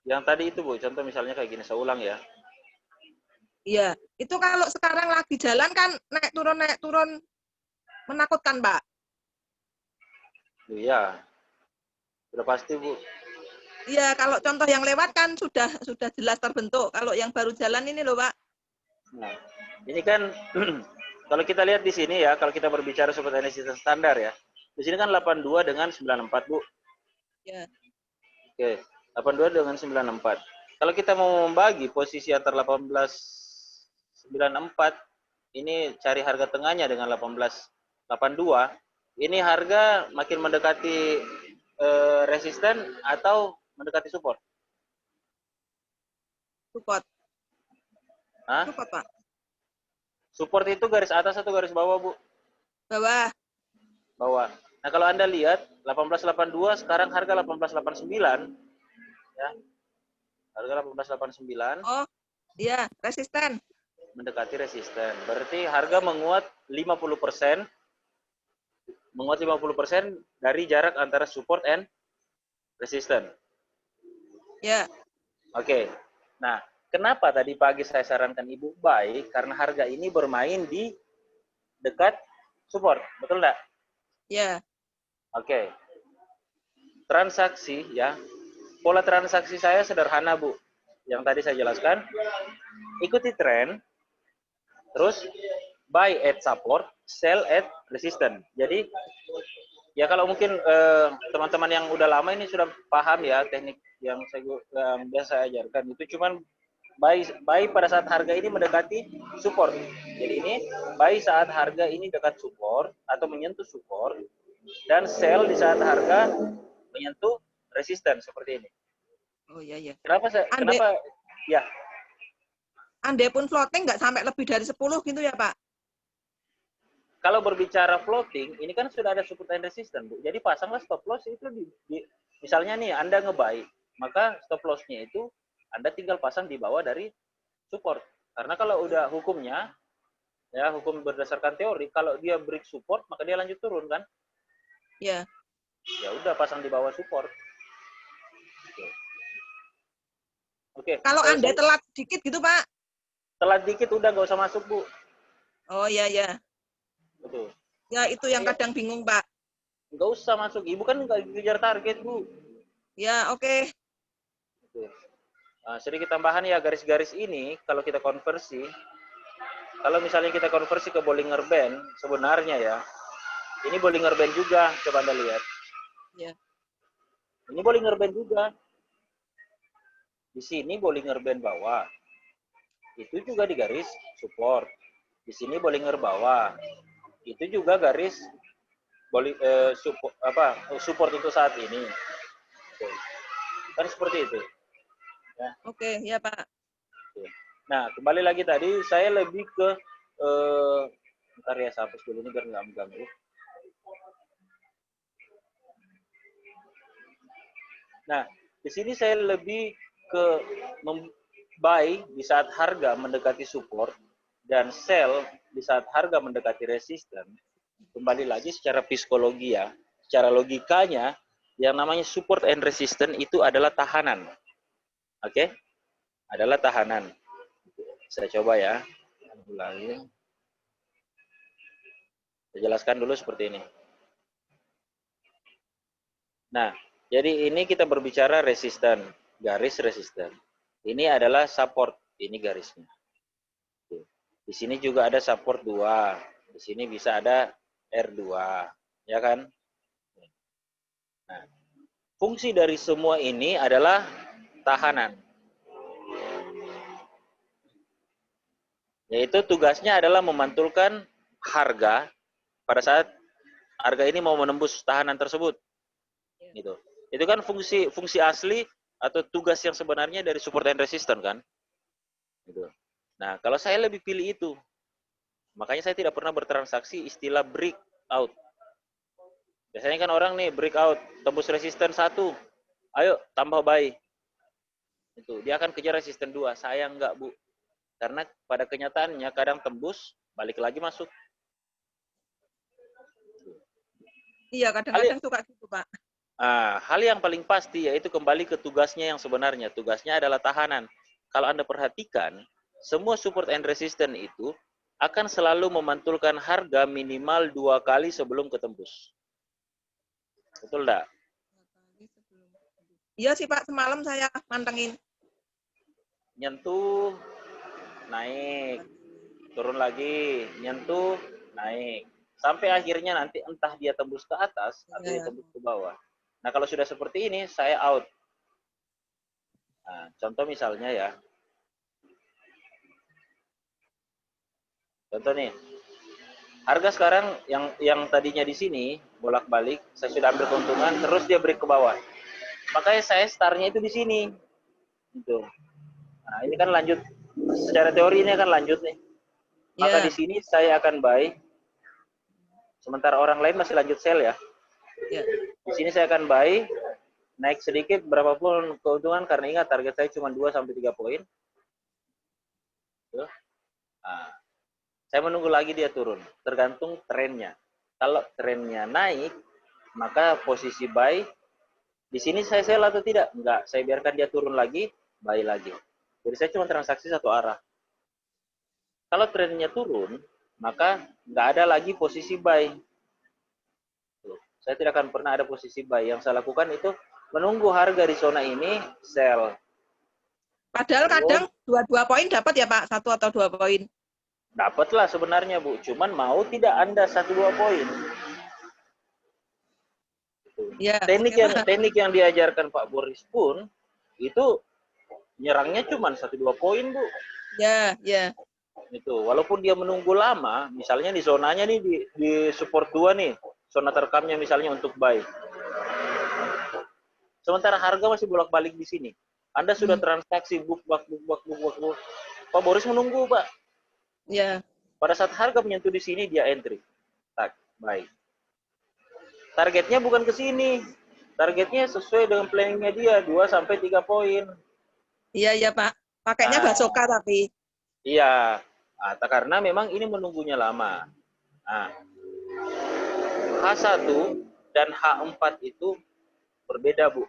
Yang tadi itu Bu, contoh misalnya kayak gini, saya ulang ya. Iya, itu kalau sekarang lagi jalan kan naik turun menakutkan, Pak. Iya. Sudah pasti Bu. Iya, kalau contoh yang lewat kan sudah jelas terbentuk. Kalau yang baru jalan ini loh, Pak. Nah, ini kan kalau kita lihat di sini ya, kalau kita berbicara support and resistance standar ya. Di sini kan 82 dengan 94, Bu. Ya. Oke, 82 dengan 94. Kalau kita mau membagi posisi antara 1894, ini cari harga tengahnya dengan 1882, ini harga makin mendekati resisten atau mendekati support? Support. Hah? Support, Pak. Support itu garis atas atau garis bawah, Bu? Bawah. Bawah. Nah, kalau Anda lihat 1882 sekarang harga 1889 ya. Harga 1889 Oh, iya, resisten. mendekati resisten. Berarti harga menguat 50%. Menguat 50% dari jarak antara support and resisten. Ya. Oke. Nah, kenapa tadi pagi saya sarankan Ibu buy? Karena harga ini bermain di dekat support. Betul enggak? Ya. Oke. Transaksi ya. Pola transaksi saya sederhana, Bu. Yang tadi saya jelaskan. Ikuti tren. Terus buy at support, sell at resistance. Jadi ya kalau mungkin teman-teman yang udah lama ini sudah paham ya teknik yang biasa saya ajarkan. Itu cuman buy pada saat harga ini mendekati support. Jadi ini buy saat harga ini dekat support atau menyentuh support, dan sell di saat harga menyentuh resisten seperti ini. Oh iya iya. Kenapa ya? Andai pun floating nggak sampai lebih dari 10 gitu ya, Pak? Kalau berbicara floating, ini kan sudah ada support and resistance, Bu. Jadi pasanglah stop loss itu misalnya nih Anda nge-buy, maka stop loss-nya itu Anda tinggal pasang di bawah dari support. Karena kalau udah hukumnya, ya hukum berdasarkan teori, kalau dia break support, maka dia lanjut turun kan? Ya. ya udah pasang di bawah support. Oke. Kalau Anda telat sedikit gitu, Pak. Telat dikit udah nggak usah masuk, Bu. Oh, iya, ya. Betul. Ya, itu yang kadang bingung, Pak. Nggak usah masuk. Ibu kan nggak kejar target, Bu. Ya, oke. Betul. Nah, sedikit tambahan ya, garis-garis ini kalau kita konversi, kalau misalnya kita konversi ke Bollinger Band, sebenarnya ya, ini Bollinger Band juga, coba Anda lihat. Ya. Ini Bollinger Band juga. Di sini Bollinger Band bawah. Itu juga di garis support. Di sini Bollinger bawah. Itu juga garis support untuk saat ini. Kan seperti itu. Ya. Oke, ya, Pak. Nah, kembali lagi tadi, saya lebih ke bentar ya, saya hapus dulu ini biar nggak mengganggu. Nah, di sini saya lebih ke buy di saat harga mendekati support dan sell di saat harga mendekati resisten. Kembali lagi secara psikologi ya, secara logikanya, yang namanya support and resistance itu adalah tahanan. Oke? Adalah tahanan. Saya coba ya. Ulangi. Saya jelaskan dulu seperti ini. Nah, jadi ini kita berbicara resisten, garis resisten. Ini adalah support, ini garisnya. Di sini juga ada support 2. Di sini bisa ada R2, ya kan? Nah, fungsi dari semua ini adalah tahanan. Yaitu tugasnya adalah memantulkan harga pada saat harga ini mau menembus tahanan tersebut. Gitu. Itu kan fungsi asli atau tugas yang sebenarnya dari support and resistance kan. Gitu. Nah, kalau saya lebih pilih itu. Makanya saya tidak pernah bertransaksi istilah break out. Biasanya kan orang nih break out, tembus resisten 1. Ayo tambah buy. Itu, dia akan kejar resisten 2. Saya enggak, Bu. Karena pada kenyataannya kadang tembus, balik lagi masuk. Iya, kadang-kadang suka gitu, Pak. Hal yang paling pasti yaitu kembali ke tugasnya yang sebenarnya. Tugasnya adalah tahanan. Kalau Anda perhatikan, semua support and resistance itu akan selalu memantulkan harga minimal 2 kali sebelum ketembus. Betul enggak? Iya sih, Pak. Semalam saya mantengin. Nyentuh, naik. Turun lagi, nyentuh, naik. Sampai akhirnya nanti entah dia tembus ke atas atau dia tembus ke bawah. Nah, kalau sudah seperti ini, saya out. Nah, contoh misalnya ya. Contoh nih. Harga sekarang yang tadinya di sini, bolak-balik, saya sudah ambil keuntungan, terus dia break ke bawah. Makanya saya start-nya itu di sini. Gitu. Nah, ini kan lanjut. Secara teori ini akan lanjut nih. Maka di sini saya akan buy. Sementara orang lain masih lanjut sell ya. Di sini saya akan buy, naik sedikit berapapun keuntungan karena ingat target saya cuma 2-3 poin. Nah, saya menunggu lagi dia turun, tergantung trennya. Kalau trennya naik, maka posisi buy di sini saya sell atau tidak? Enggak, saya biarkan dia turun lagi, buy lagi. Jadi saya cuma transaksi satu arah. Kalau trennya turun, maka nggak ada lagi posisi buy. Saya tidak akan pernah ada posisi buy. Yang saya lakukan itu menunggu harga di zona ini, sell. Padahal kadang 2 poin dapat ya, Pak? 1 atau 2 poin. Dapatlah sebenarnya, Bu. Cuman mau tidak Anda 1-2 poin. Ya, teknik yang diajarkan Pak Boris pun, itu nyerangnya cuma 1-2 poin, Bu. Ya. Itu, walaupun dia menunggu lama, misalnya di zonanya nih di support 2 nih, zona terekamnya misalnya untuk buy. Sementara harga masih bolak-balik di sini. Anda sudah transaksi book. Pak Boris menunggu, Pak. Ya. Pada saat harga menyentuh di sini dia entry. Tak, buy. Targetnya bukan ke sini. Targetnya sesuai dengan planningnya dia 2-3 poin. Iya, Pak. Pakainya basoka tapi. Iya. Karena memang ini menunggunya lama. Nah, H1 dan H4 itu berbeda, Bu.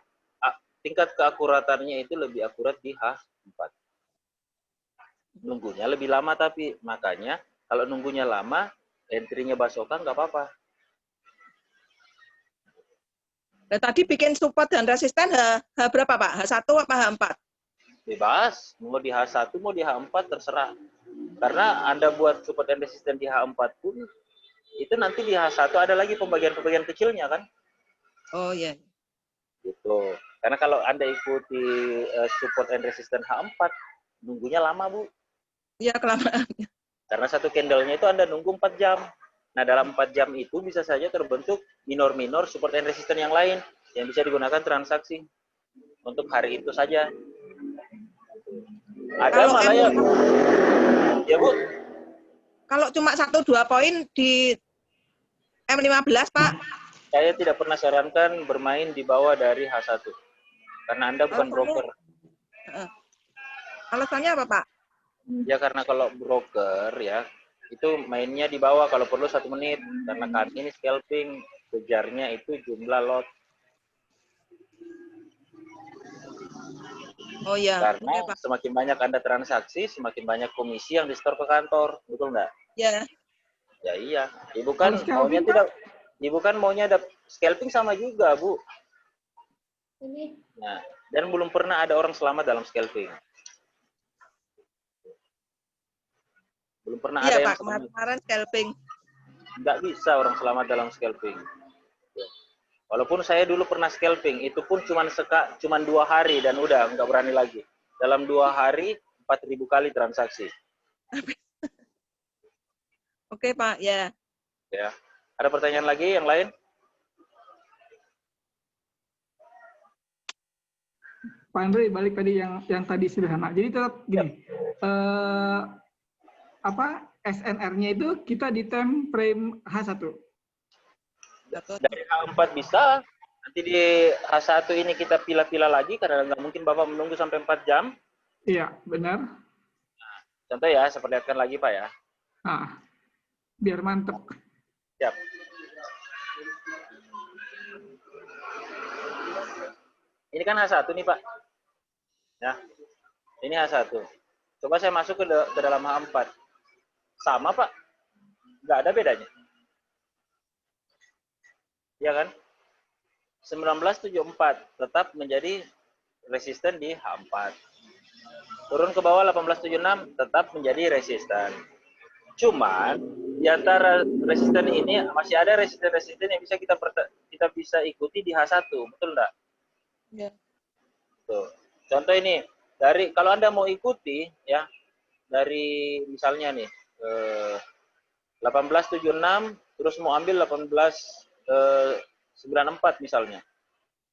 Tingkat keakuratannya itu lebih akurat di H4. Nunggunya lebih lama, tapi makanya kalau nunggunya lama, entry-nya basoka nggak apa-apa. Nah, tadi bikin support dan resisten H berapa, Pak? H1 apa H4? Bebas, mau di H1, mau di H4, terserah. Karena Anda buat support dan resisten di H4 pun, itu nanti di H1 ada lagi pembagian-pembagian kecilnya kan? Oh iya. Gitu. Karena kalau Anda ikuti support and resistance H4, nunggunya lama, Bu. Iya, kelamaan. Karena satu candle-nya itu Anda nunggu 4 jam. Nah, dalam 4 jam itu bisa saja terbentuk minor-minor support and resistance yang lain yang bisa digunakan transaksi untuk hari itu saja. Ada Kalau malah ya, ya Bu. Kalau cuma 1-2 poin di M15, Pak. Saya tidak pernah sarankan bermain di bawah dari H1. Karena Anda bukan broker. Alasannya apa, Pak? Ya karena kalau broker ya, itu mainnya di bawah kalau perlu 1 menit. Karena kami ini scalping, kejarnya itu jumlah lot. Oh iya. Karena Oke, Pak. semakin banyak Anda transaksi, semakin banyak komisi yang di-store ke kantor. Betul nggak? Ya. Ya iya. Ibu kan Kalau scalping, maunya Pak? tidak, Ibu kan maunya ada scalping sama juga, Bu. Nah, dan belum pernah ada orang selamat dalam scalping. Belum pernah Iya, ada yang Pak. selamat. Kemarin scalping. Nggak bisa orang selamat dalam scalping. Walaupun saya dulu pernah scalping, itu pun cuma 2 hari dan udah nggak berani lagi. Dalam 2 hari 4.000 kali transaksi. Oke, Pak. Ya. Ya. Ada pertanyaan lagi yang lain? Pak Andre, balik tadi yang tadi sederhana. Jadi tetap gini, SNR-nya itu kita di time frame H1. Dari H4 bisa. Nanti di H1 ini kita pilah-pilah lagi karena nggak mungkin Bapak menunggu sampai 4 jam. Iya, benar. Contoh ya, saya perlihatkan lagi Pak ya. Nah, biar mantep. Siap. Ini kan H1 nih Pak. Ya. Ini H1. Coba saya masuk ke dalam H4. Sama Pak. Nggak ada bedanya. Ya kan? 1974 tetap menjadi resisten di H4. Turun ke bawah 1876 tetap menjadi resisten. Cuman di antara resisten ini masih ada resisten-resisten yang bisa kita bisa ikuti di H1, betul enggak? Ya. Tuh. Contoh ini, kalau Anda mau ikuti ya dari misalnya nih 1876 terus mau ambil 1894 misalnya.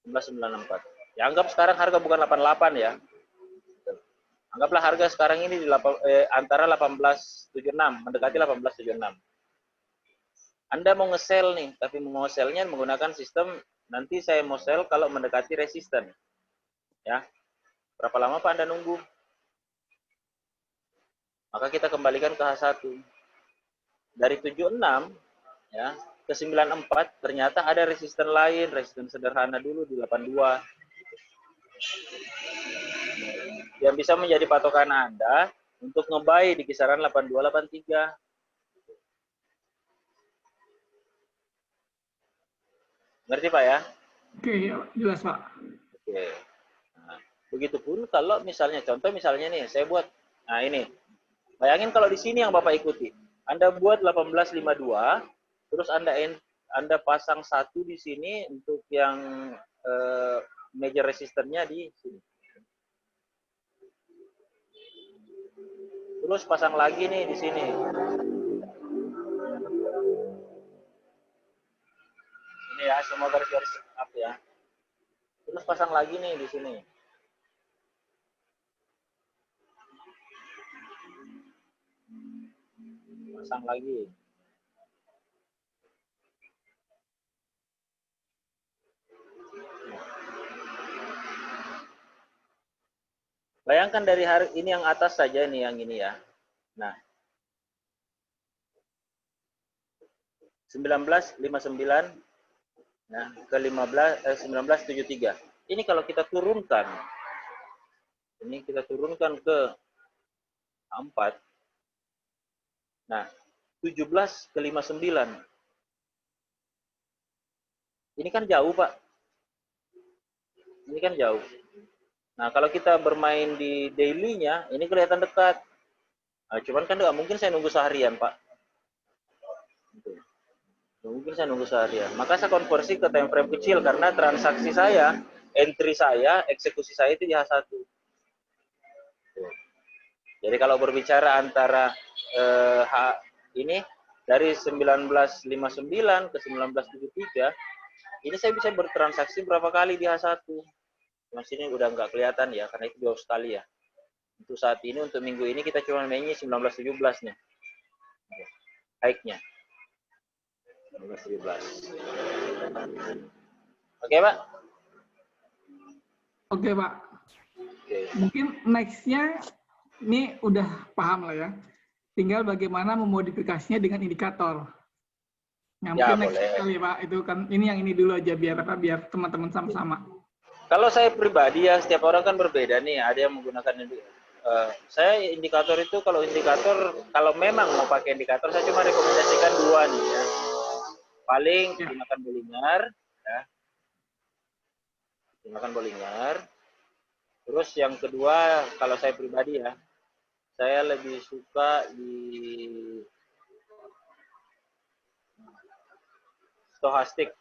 1894. Ya anggap sekarang harga bukan 88 ya. Anggaplah harga sekarang ini di antara 1876, mendekati 1876. Anda mau nge-sell nih, tapi mau nge-sell-nya menggunakan sistem nanti saya mau sell kalau mendekati resisten. Ya. Berapa lama Pak Anda nunggu? Maka kita kembalikan ke H1. Dari 76 ya ke 94 ternyata ada resisten lain, resisten sederhana dulu di 82. Yang bisa menjadi patokan Anda untuk nge-buy di kisaran 8283. Ngerti Pak ya? Oke, jelas Pak. Oke. Nah, begitupun kalau misalnya contoh misalnya nih saya buat, nah ini bayangin kalau di sini yang Bapak ikuti, Anda buat 1852, terus Anda pasang 1 di sini untuk yang major resistennya di sini. Terus pasang lagi nih di sini. Ini ya, semua garis-garis up ya. Terus pasang lagi nih di sini. Pasang lagi. Bayangkan dari hari ini yang atas saja nih yang ini ya. Nah. 1959 Ya, ke 1973. Ini kalau kita turunkan, ini kita turunkan ke 4. Nah, 17 ke 59. Ini kan jauh, Pak. Ini kan jauh. Nah, kalau kita bermain di daily-nya, ini kelihatan dekat. Nah, cuman kan nggak mungkin saya nunggu seharian, Pak. Nggak mungkin saya nunggu seharian. Maka saya konversi ke time frame kecil, karena transaksi saya, entry saya, eksekusi saya itu di H1. Jadi kalau berbicara antara ini dari 1959 ke 1973, ini saya bisa bertransaksi berapa kali di H1. Mas ini udah nggak kelihatan ya, karena itu jauh sekali ya. Untuk saat ini, untuk minggu ini kita cuma mainnya 1917 nih. High-nya. 1917. Oke, Pak? Oke, Pak. Oke. Mungkin next-nya ini udah paham lah ya. Tinggal bagaimana memodifikasinya dengan indikator. Nah, Ya, mungkin next boleh. kali Pak, itu kan ini yang ini dulu aja biar apa? Biar teman-teman sama-sama. Kalau saya pribadi ya, setiap orang kan berbeda nih. Ada yang menggunakan saya indikator itu, kalau indikator, kalau memang mau pakai indikator, saya cuma rekomendasikan 2 nih ya. Paling gunakan Bollinger, ya. Gunakan Bollinger. Terus yang kedua, kalau saya pribadi ya, saya lebih suka di stochastik.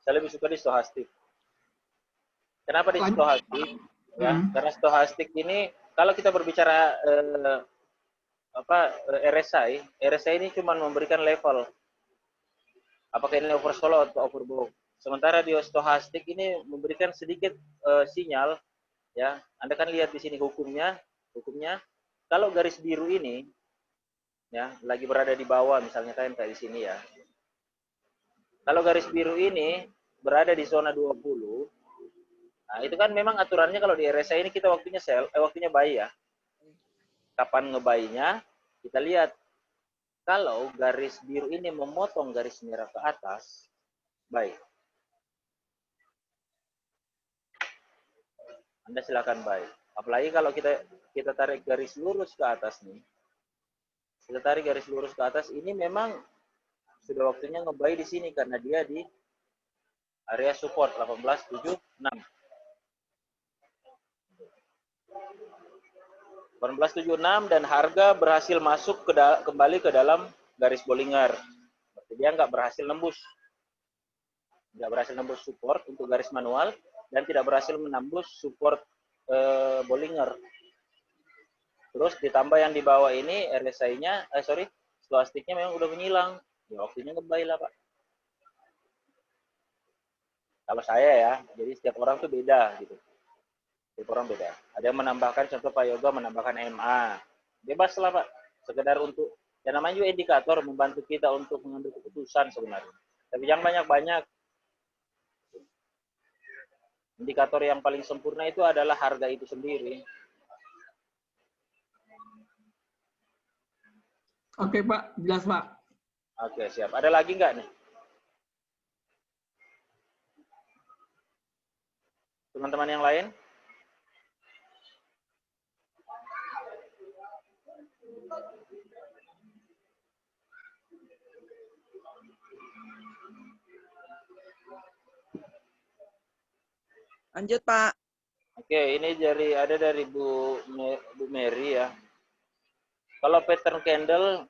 Saya lebih suka di stochastik. Kenapa di stochastik? Ya, karena stochastik ini kalau kita berbicara RSI ini cuma memberikan level. Apakah ini oversold atau overbought. Sementara di stochastik ini memberikan sedikit sinyal, ya. Anda kan lihat di sini hukumnya kalau garis biru ini ya lagi berada di bawah, misalnya kayak di sini ya. Kalau garis biru ini berada di zona 20, nah itu kan memang aturannya kalau di RSI ini kita waktunya waktunya buy ya. Kapan ngebuy-nya? Kita lihat. Kalau garis biru ini memotong garis merah ke atas, buy. Anda silakan buy. Apalagi kalau kita tarik garis lurus ke atas nih. Kita tarik garis lurus ke atas, ini memang sudah waktunya nge-buy di sini karena dia di area support 1876. 1876 dan harga berhasil masuk kembali ke dalam garis Bollinger. Berarti dia nggak berhasil nembus. Nggak berhasil nembus support untuk garis manual dan tidak berhasil menembus support Bollinger. Terus ditambah yang di bawah ini RSI-nya, stochastiknya memang udah menghilang. Ya waktunya nge-buy lah, Pak. Kalau saya ya, jadi setiap orang tuh beda gitu. Setiap orang beda. Ada yang menambahkan, contoh Pak Yoga menambahkan MA. Bebas lah, Pak. Sekedar untuk, ya namanya juga indikator membantu kita untuk mengambil keputusan sebenarnya. Tapi jangan banyak-banyak. Indikator yang paling sempurna itu adalah harga itu sendiri. Oke, Pak. Jelas, Pak. Oke, siap. Ada lagi nggak nih? Teman-teman yang lain? Lanjut, Pak. Oke, ini ada dari Bu Mary ya. Kalau pattern candle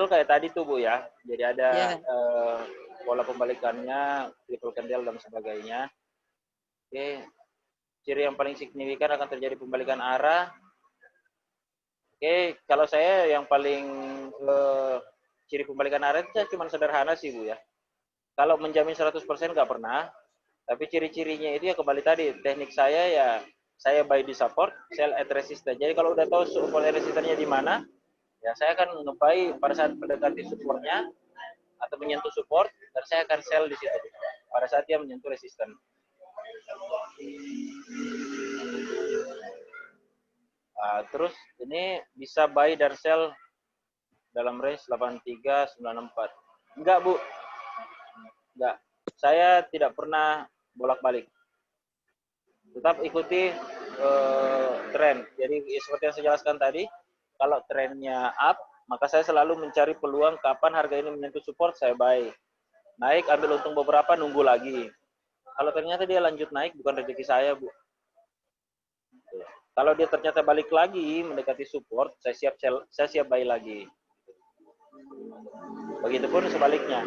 kayak tadi tuh Bu ya. Jadi ada pola pembalikannya, triple candle dan sebagainya. Oke. Ciri yang paling signifikan akan terjadi pembalikan arah. Oke, kalau saya yang paling ciri pembalikan arah itu cuma sederhana sih Bu ya. Kalau menjamin 100% nggak pernah. Tapi ciri-cirinya itu ya kembali tadi, teknik saya ya, saya buy di support, sell at resistance. Jadi kalau udah tahu support resistannya di mana, ya saya akan nge-buy pada saat mendekati supportnya, atau menyentuh support, dan saya akan sell di situ, pada saat dia menyentuh resistance. Terus ini bisa buy dan sell dalam range 8394. Enggak, Bu. Enggak. Saya tidak pernah bolak-balik. Tetap ikuti tren. Jadi seperti yang saya jelaskan tadi, kalau trennya up, maka saya selalu mencari peluang kapan harga ini menyentuh support, saya buy. Naik, ambil untung beberapa, nunggu lagi. Kalau ternyata dia lanjut naik, bukan rezeki saya, Bu. Kalau dia ternyata balik lagi mendekati support, saya siap buy lagi. Begitupun sebaliknya.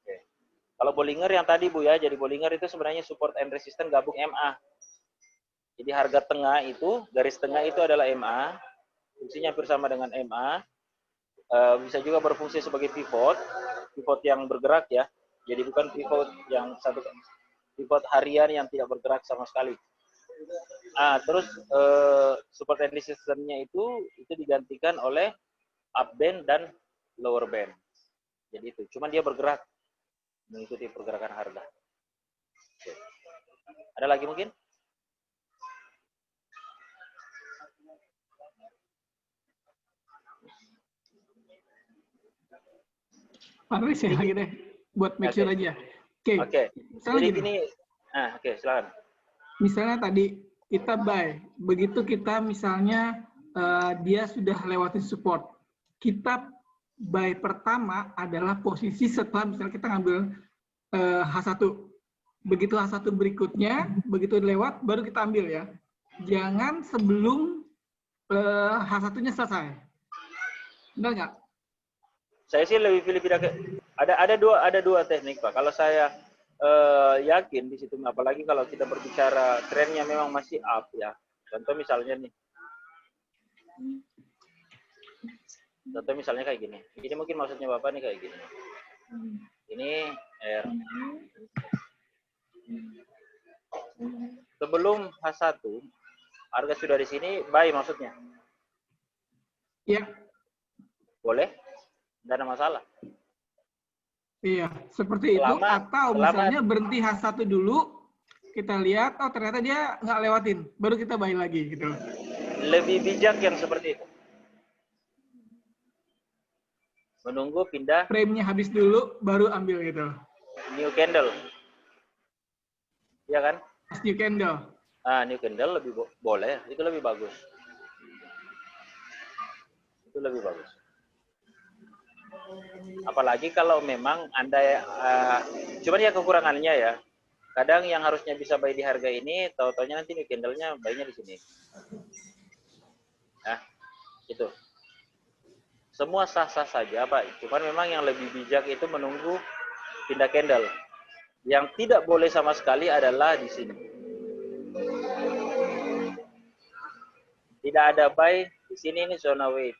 Oke. Kalau Bollinger yang tadi, Bu, ya, jadi Bollinger itu sebenarnya support and resistance gabung MA. Jadi harga tengah itu, garis tengah itu adalah MA, fungsinya hampir sama dengan MA. Bisa juga berfungsi sebagai pivot yang bergerak, ya. Jadi bukan pivot yang satu, pivot harian yang tidak bergerak sama sekali. Terus support and resistance-nya itu digantikan oleh up band dan lower band. Jadi itu, cuman dia bergerak mengikuti pergerakan harga. Oke. Ada lagi mungkin? Pak Riz ya lagi deh, buat make sure aja. Oke. Jadi gini, silakan. Misalnya tadi kita buy, begitu kita misalnya dia sudah lewatin support, kita buy pertama adalah posisi setelah misalnya kita ngambil H1. Begitu H1 berikutnya, begitu lewat, baru kita ambil ya. Jangan sebelum H1-nya selesai. Benar nggak? Saya sih lebih pilih pindah ke ada dua teknik, Pak. Kalau saya yakin di situ, apalagi kalau kita berbicara trennya memang masih up, ya. Contoh misalnya nih. Contoh misalnya kayak gini. Ini mungkin maksudnya Bapak nih kayak gini. Ini R. Sebelum H1, harga sudah di sini, buy maksudnya? Iya. Boleh? Tidak ada masalah. Iya, seperti itu. Atau misalnya berhenti H1 dulu, kita lihat, oh ternyata dia nggak lewatin, baru kita buy lagi gitu. Lebih bijak yang seperti itu. Menunggu pindah. Frame-nya habis dulu, baru ambil gitu. New candle. Iya kan? New candle. New candle lebih boleh, itu lebih bagus. Itu lebih bagus. Apalagi kalau memang Anda, cuman ya kekurangannya ya, kadang yang harusnya bisa buy di harga ini, tahu-taunya nanti new candle-nya buy-nya di sini. Nah, itu. Semua sah-sah saja, Pak. Cuman memang yang lebih bijak itu menunggu pindah candle. Yang tidak boleh sama sekali adalah di sini. Tidak ada buy di sini, ini zona wait.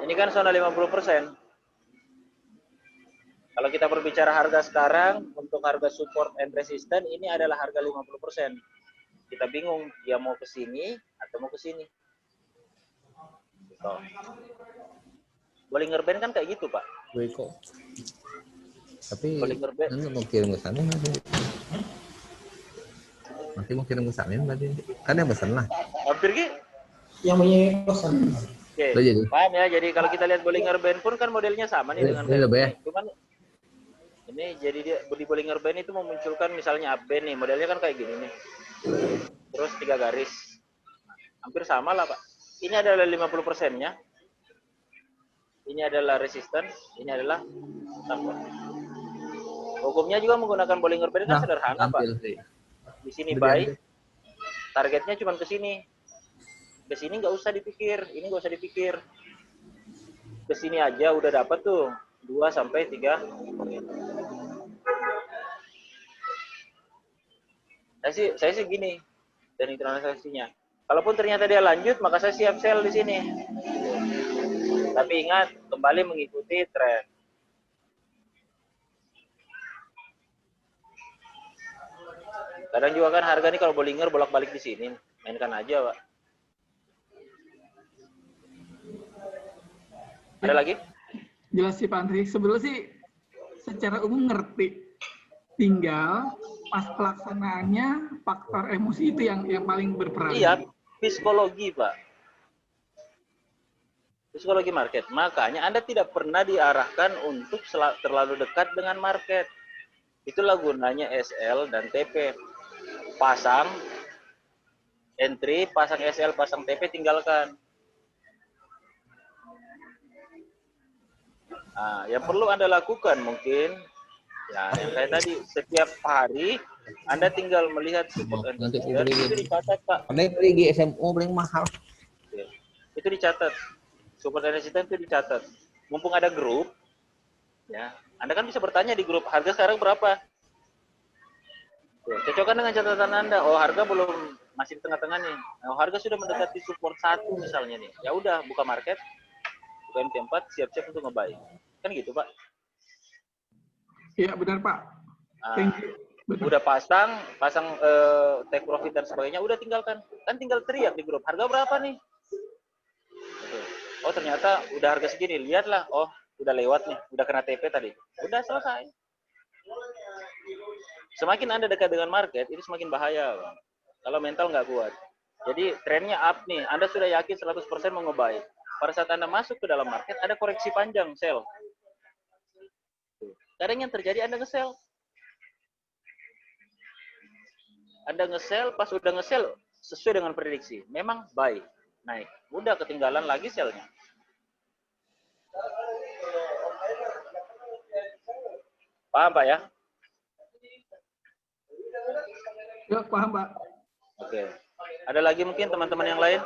Ini kan zona 50%. Kalau kita berbicara harga sekarang, untuk harga support and resistance, ini adalah harga 50%. Kita bingung, dia mau ke sini atau mau ke sini. So. Bollinger Band kan kayak gitu, Pak. Kok. Tapi Bollinger Band mau kirim ke sana nanti mau kirim ke sana berarti kan yang pesan lah. Hampir gitu. Yang punya pesan. Oke, paham ya. Jadi kalau kita lihat Bollinger Band pun kan modelnya sama nih dengan ya. Cuman ini jadi dia di Bollinger Band itu memunculkan misalnya up band nih, modelnya kan kayak gini nih. Terus 3 garis. Hampir sama lah, Pak. Ini adalah 50%-nya. Ini adalah resistance, ini adalah support. Hukumnya juga menggunakan Bollinger Band kan sederhana, Pak. Di sini buy, targetnya cuma ke sini. Ke sini nggak usah dipikir, ini nggak usah dipikir. Ke sini aja udah dapat tuh 2 sampai 3. Saya sih gini teknik transaksinya. Kalaupun ternyata dia lanjut, maka saya siap sell di sini. Tapi ingat, kembali mengikuti tren. Kadang juga kan harga nih kalau Bollinger bolak-balik di sini, mainkan aja, Pak. Ada lagi? Jelas sih Pak Andri. Sebelumnya sih secara umum ngerti. Tinggal pas pelaksanaannya faktor emosi itu yang paling berperan. Iya, psikologi, Pak. Psikologi market. Makanya Anda tidak pernah diarahkan untuk terlalu dekat dengan market. Itulah gunanya SL dan TP. Pasang entry, pasang SL, pasang TP, tinggalkan. Nah, yang perlu Anda lakukan mungkin, ya yang kayak tadi, setiap hari Anda tinggal melihat support and Nanti resistance, itu dicatat, Pak. Ada yang beli GSMO paling mahal. Itu dicatat. Support and resistance itu dicatat. Mumpung ada grup, ya, Anda kan bisa bertanya di grup, harga sekarang berapa? Cocokkan dengan catatan Anda. Oh, harga belum, masih di tengah-tengah nih. Oh, harga sudah mendekati support 1 misalnya nih. Ya udah, buka market, buka MT4, siap-siap untuk nge-buy. Kan gitu, Pak. Iya, benar, Pak. Thank you. Benar. Udah pasang take profit dan sebagainya, udah tinggalkan. Kan tinggal teriak di grup, harga berapa nih? Oh, ternyata udah harga segini. Lihatlah, oh, udah lewat nih, udah kena TP tadi. Udah selesai. Semakin Anda dekat dengan market, itu semakin bahaya, Bang. Kalau mental nggak kuat. Jadi trennya up nih, Anda sudah yakin 100% mau nge-buy. Pada saat Anda masuk ke dalam market, ada koreksi panjang, sell. Kadang yang terjadi Anda nge-sell. Anda nge-sell, pas udah nge-sell, sesuai dengan prediksi. Memang buy, naik. Udah ketinggalan lagi sell-nya. Paham, Pak, ya? Ya, paham, Pak. Oke. Ada lagi mungkin teman-teman yang lain?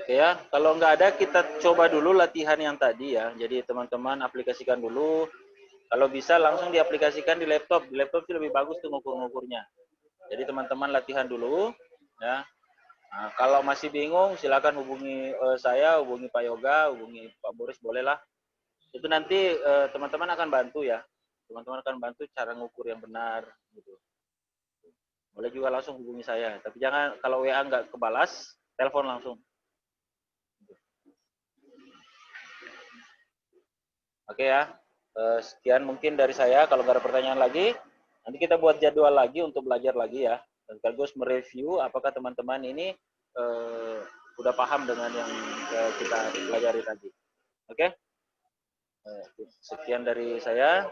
Oke ya, kalau nggak ada kita coba dulu latihan yang tadi ya. Jadi teman-teman aplikasikan dulu. Kalau bisa langsung diaplikasikan di laptop. Di laptop sih lebih bagus tuh ngukur-ngukurnya. Jadi teman-teman latihan dulu ya. Nah, kalau masih bingung silakan hubungi saya, hubungi Pak Yoga, hubungi Pak Boris, bolehlah. Itu nanti teman-teman akan bantu ya. Teman-teman akan bantu cara ngukur yang benar gitu. Boleh juga langsung hubungi saya, tapi jangan kalau WA nggak kebalas, telepon langsung. Oke ya, sekian mungkin dari saya. Kalau nggak ada pertanyaan lagi, nanti kita buat jadwal lagi untuk belajar lagi ya. Dan sekaligus mereview apakah teman-teman ini udah paham dengan yang kita pelajari tadi. Oke? Sekian dari saya.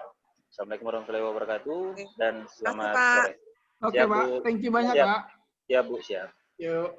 Assalamualaikum warahmatullahi wabarakatuh dan selamat sore. Oke, Pak. Thank you banyak, Siap. Pak. Ya, Bu, siap. Yuk.